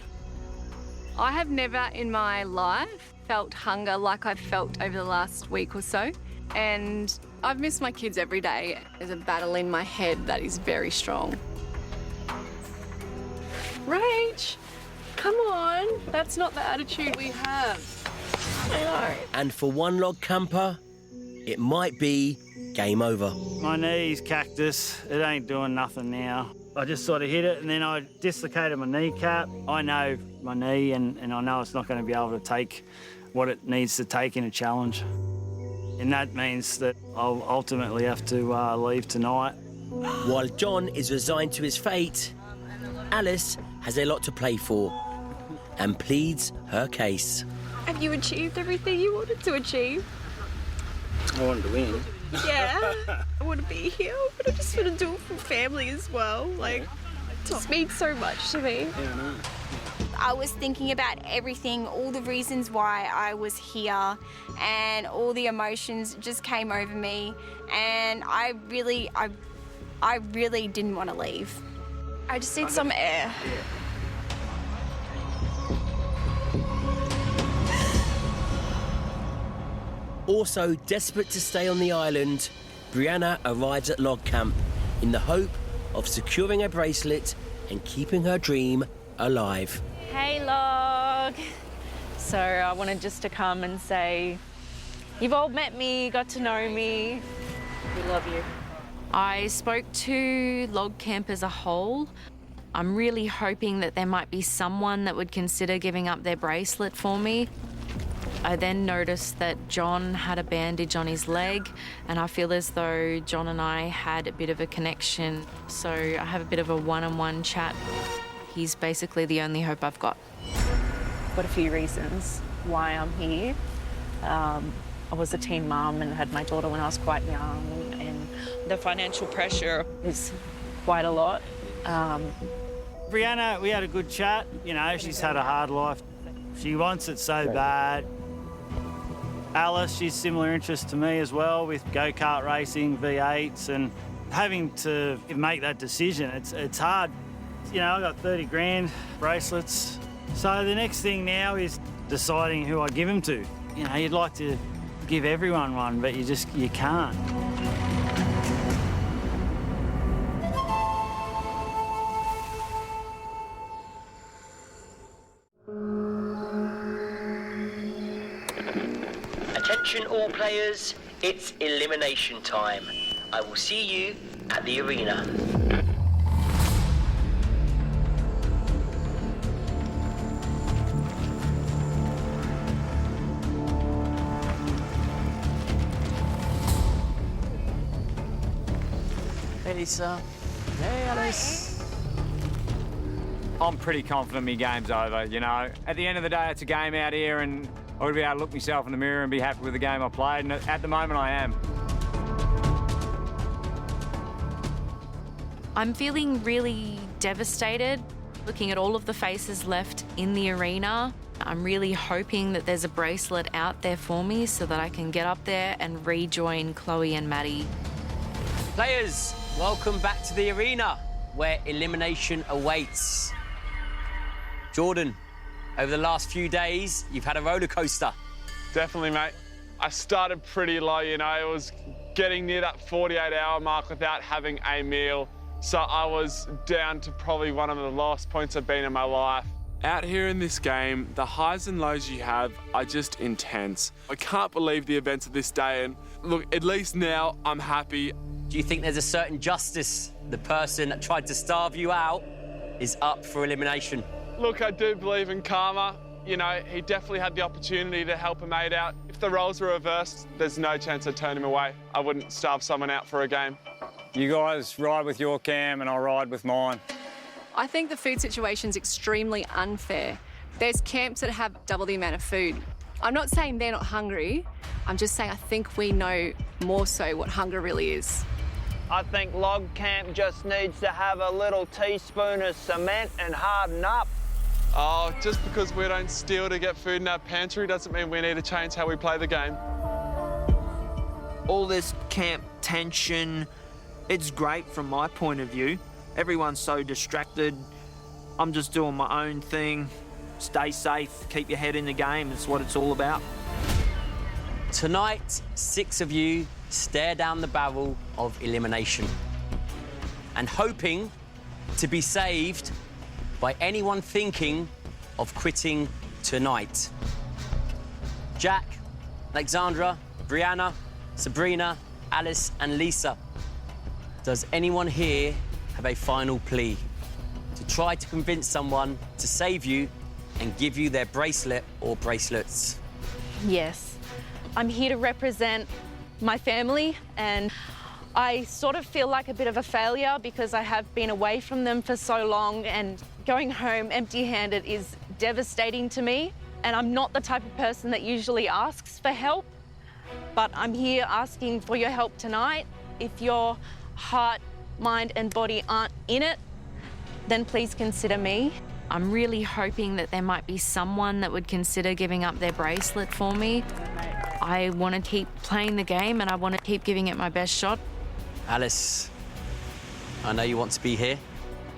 I have never in my life felt hunger like I've felt over the last week or so. And I've missed my kids every day. There's a battle in my head that is very strong. Rach, come on. That's not the attitude we have. I know. And for one log camper, it might be game over. My knee's cactus. It ain't doing nothing now. I just sort of hit it and then I dislocated my kneecap. I know my knee and I know it's not going to be able to take what it needs to take in a challenge. And that means that I'll ultimately have to leave tonight. While John is resigned to his fate, Alice has a lot to play for and pleads her case. Have you achieved everything you wanted to achieve? I wanted to win. Yeah, I want to be here, but I just want to do it for family as well. Like, it just means so much to me. Yeah, I know. I was thinking about everything, all the reasons why I was here, and all the emotions just came over me, and I really didn't want to leave. I just need some air. Also desperate to stay on the island, Brianna arrives at log camp in the hope of securing a bracelet and keeping her dream alive. Hey, Log. So I wanted just to come and say, you've all met me, got to know me. We love you. I spoke to Log Camp as a whole. I'm really hoping that there might be someone that would consider giving up their bracelet for me. I then noticed that John had a bandage on his leg, and I feel as though John and I had a bit of a connection. So I have a bit of a one-on-one chat. He's basically the only hope I've got. Got a few reasons why I'm here. I was a teen mum and had my daughter when I was quite young, and the financial pressure is quite a lot. Brianna, we had a good chat. You know, she's had a hard life. She wants it so bad. Alice, she's similar interest to me as well with go-kart racing, V8s, and having to make that decision, it's hard. You know, I got 30 grand bracelets. So the next thing now is deciding who I give them to. You know, you'd like to give everyone one, but you can't. Attention all players, it's elimination time. I will see you at the arena. Hey Lisa. Hey Alice. I'm pretty confident my game's over, you know. At the end of the day, it's a game out here, and I would be able to look myself in the mirror and be happy with the game I played, and at the moment I am. I'm feeling really devastated, looking at all of the faces left in the arena. I'm really hoping that there's a bracelet out there for me so that I can get up there and rejoin Chloe and Maddie. Players, welcome back to the arena where elimination awaits. Jordan, over the last few days, you've had a roller coaster. Definitely, mate. I started pretty low, you know. It was getting near that 48-hour mark without having a meal. So I was down to probably one of the lowest points I've been in my life. Out here in this game, the highs and lows you have are just intense. I can't believe the events of this day, and look, at least now I'm happy. Do you think there's a certain justice? The person that tried to starve you out is up for elimination. Look, I do believe in karma. You know, he definitely had the opportunity to help a mate out. If the roles were reversed, there's no chance I'd turn him away. I wouldn't starve someone out for a game. You guys ride with your cam and I'll ride with mine. I think the food situation's extremely unfair. There's camps that have double the amount of food. I'm not saying they're not hungry. I'm just saying I think we know more so what hunger really is. I think Log Camp just needs to have a little teaspoon of cement and harden up. Oh, just because we don't steal to get food in our pantry doesn't mean we need to change how we play the game. All this camp tension, it's great from my point of view. Everyone's so distracted. I'm just doing my own thing. Stay safe, keep your head in the game. It's what it's all about. Tonight, 6 of you stare down the barrel of elimination and hoping to be saved by anyone thinking of quitting tonight. Jack, Alexandra, Brianna, Sabrina, Alice and Lisa. Does anyone here have a final plea to try to convince someone to save you and give you their bracelet or bracelets? Yes. I'm here to represent my family, and I sort of feel like a bit of a failure because I have been away from them for so long, and going home empty-handed is devastating to me. And I'm not the type of person that usually asks for help, but I'm here asking for your help tonight. If your heart, mind and body aren't in it, then please consider me. I'm really hoping that there might be someone that would consider giving up their bracelet for me. I want to keep playing the game and I want to keep giving it my best shot. Alice, I know you want to be here.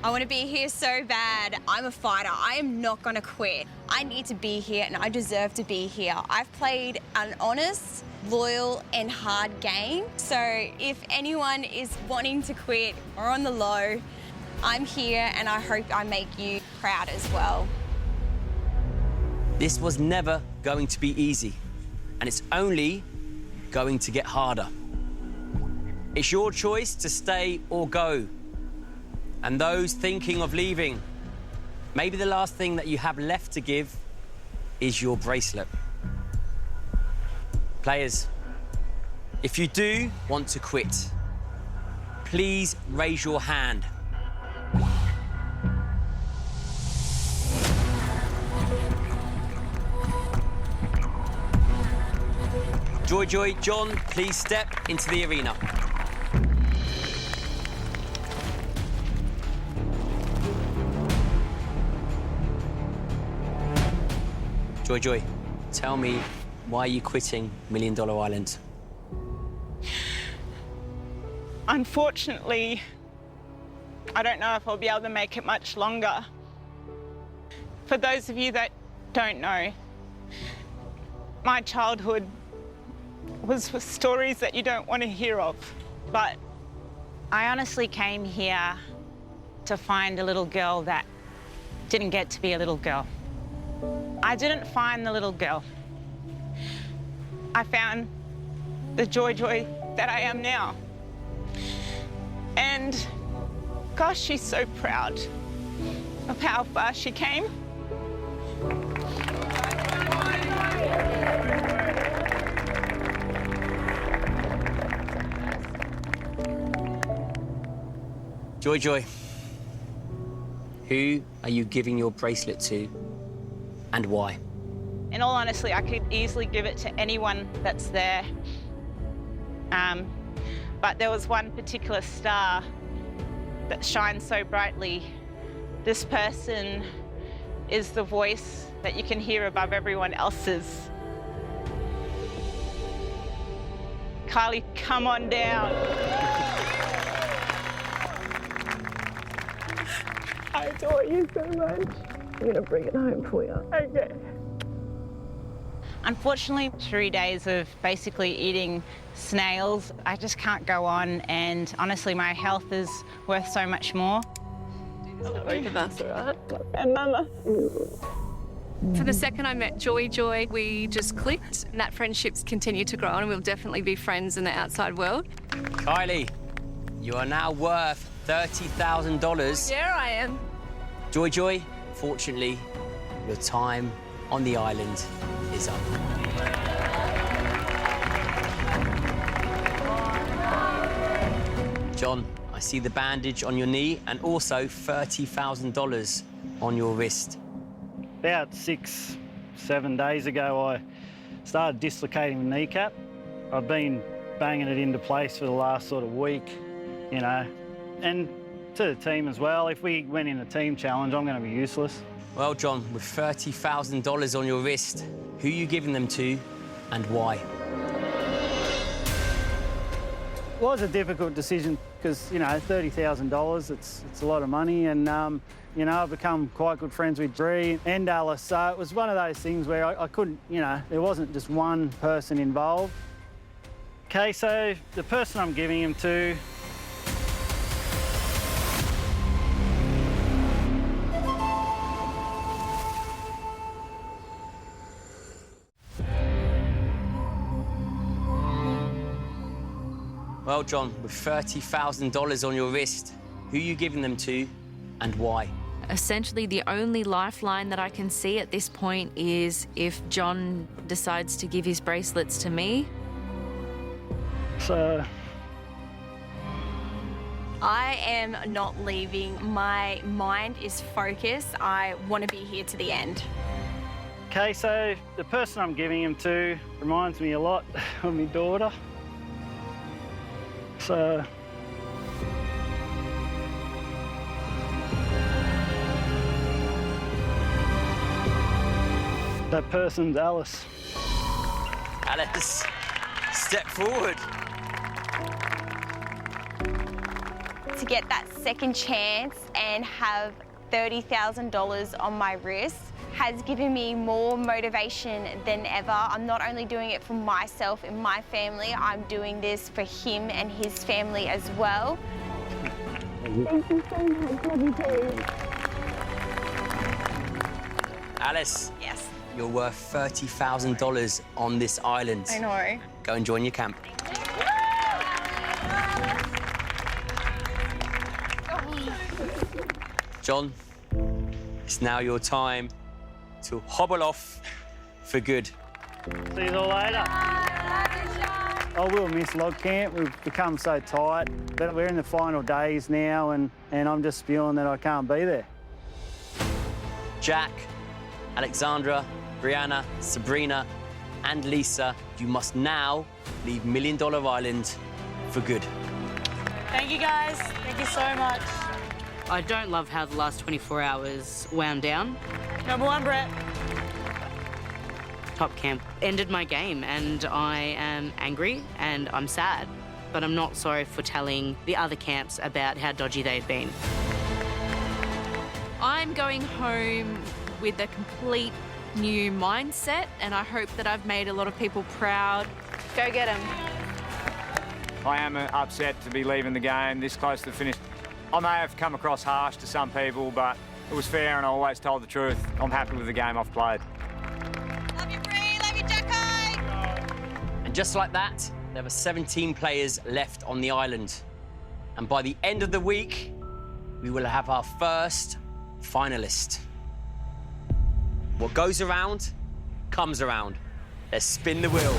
I want to be here so bad. I'm a fighter. I am not going to quit. I need to be here and I deserve to be here. I've played an honest, loyal and hard game. So if anyone is wanting to quit or on the low, I'm here and I hope I make you proud as well. This was never going to be easy, and it's only going to get harder. It's your choice to stay or go. And those thinking of leaving, maybe the last thing that you have left to give is your bracelet. Players, if you do want to quit, please raise your hand. Joy, John, please step into the arena. Joy, tell me, why are you quitting $1 Million Island? Unfortunately, I don't know if I'll be able to make it much longer. For those of you that don't know, my childhood was for stories that you don't want to hear of. But I honestly came here to find a little girl that didn't get to be a little girl. I didn't find the little girl. I found the Joy that I am now. And gosh, she's so proud of how far she came. Joy, who are you giving your bracelet to and why? In all honesty, I could easily give it to anyone that's there. But there was one particular star that shines so brightly. This person is the voice that you can hear above everyone else's. Kylie, come on down. I adore you so much. I'm gonna bring it home for you. Okay. Unfortunately, 3 days of basically eating snails, I just can't go on, and honestly, my health is worth so much more. That's all right. And Mama. For the second I met Joy, we just clicked, and that friendship's continued to grow, and we'll definitely be friends in the outside world. Kylie, you are now worth $30,000. There I am. Joy, fortunately, your time on the island is up. John, I see the bandage on your knee and also $30,000 on your wrist. About 6-7 days ago, I started dislocating the kneecap. I've been banging it into place for the last sort of week, you know. And to the team as well, if we went in a team challenge, I'm going to be useless. Well, John, with $30,000 on your wrist, who are you giving them to and why? It was a difficult decision because, you know, $30,000, it's a lot of money, and, you know, I've become quite good friends with Bree and Alice, so it was one of those things where I couldn't, you know, there wasn't just one person involved. Okay, so the person I'm giving him to, Well, John, with $30,000 on your wrist, who are you giving them to and why? Essentially, the only lifeline that I can see at this point is if John decides to give his bracelets to me. So I am not leaving. My mind is focused. I want to be here to the end. Okay, so the person I'm giving him to reminds me a lot of my daughter. So that person's Alice. Alice, step forward. To get that second chance and have $30,000 on my wrist has given me more motivation than ever. I'm not only doing it for myself and my family, I'm doing this for him and his family as well. Thank you so much, love you too. Alice. Yes. you're worth $30,000 on this island. I know. Go and join your camp. John, it's now your time to hobble off for good. See you all later. I will miss log camp. We've become so tight, but we're in the final days now, and I'm just spewing that I can't be there. Jack, Alexandra, Brianna, Sabrina, and Lisa, you must now leave $1 Million Island for good. Thank you, guys. Thank you so much. I don't love how the last 24 hours wound down. Number one, Brett. Top camp ended my game, and I am angry and I'm sad, but I'm not sorry for telling the other camps about how dodgy they've been. I'm going home with a complete new mindset, and I hope that I've made a lot of people proud. Go get them. I am upset to be leaving the game this close to the finish. I may have come across harsh to some people, but it was fair and I always told the truth. I'm happy with the game I've played. Love you, Bree. Love you, Jacko. And just like that, there were 17 players left on the island. And by the end of the week, we will have our first finalist. What goes around, comes around. Let's spin the wheel.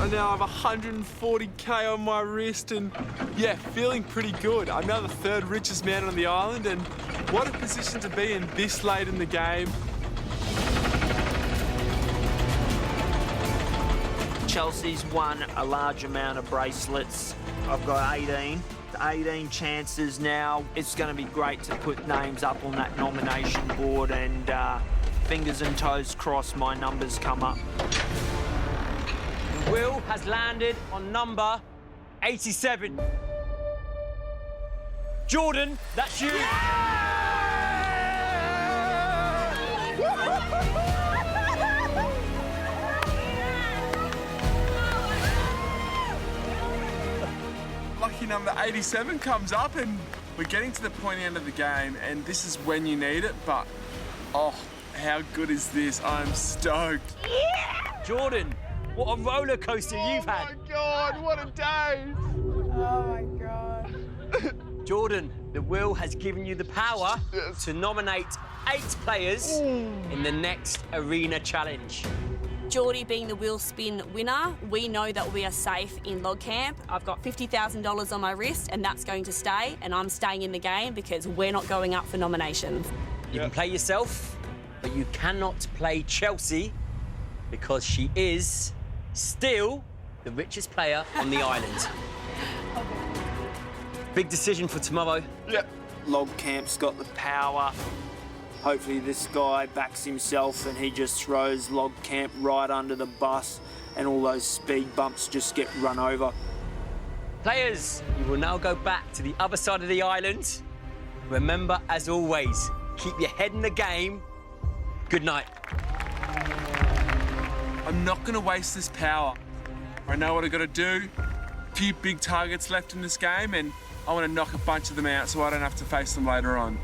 I now have 140K on my wrist and, yeah, feeling pretty good. I'm now the third richest man on the island, and what a position to be in this late in the game. Chelsea's won a large amount of bracelets. I've got 18 chances now. It's going to be great to put names up on that nomination board, and fingers and toes crossed my numbers come up. Will has landed on number 87. Jordan, that's you. Lucky number 87 comes up, and we're getting to the pointy end of the game, and this is when you need it, but, oh, how good is this? I'm stoked. Jordan, what a roller coaster you've had. Oh my God, what a day. Oh my God. Jordan, the wheel has given you the power to nominate 8 players in the next arena challenge. Geordie being the wheel spin winner, we know that we are safe in log camp. I've got $50,000 on my wrist, and that's going to stay, and I'm staying in the game because we're not going up for nominations. You can play yourself, but you cannot play Chelsea because she is still the richest player on the island. Big decision for tomorrow. Yep. Log camp's got the power. Hopefully this guy backs himself and he just throws log camp right under the bus and all those speed bumps just get run over. Players, you will now go back to the other side of the island. Remember, as always, keep your head in the game. Good night. I'm not going to waste this power. I know what I've got to do. A few big targets left in this game, and I want to knock a bunch of them out so I don't have to face them later on.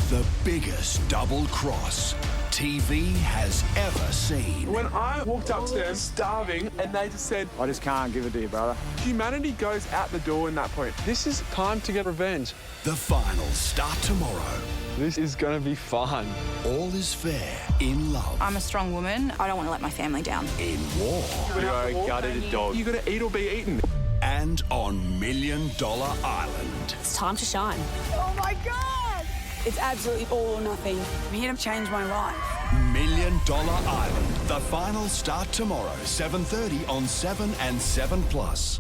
The biggest double cross TV has ever seen. When I walked up to them starving and they just said, I just can't give it to you, brother. Humanity goes out the door in that point. This is time to get revenge. The finals start tomorrow. This is going to be fun. All is fair in love. I'm a strong woman. I don't want to let my family down. In war. You are a gutted dog. You got to eat or be eaten. And on $1 Million Island. It's time to shine. Oh my God! It's absolutely all or nothing. I'm here to change my life. $1 Million Island. The finals start tomorrow, 7:30 on 7 and 7+.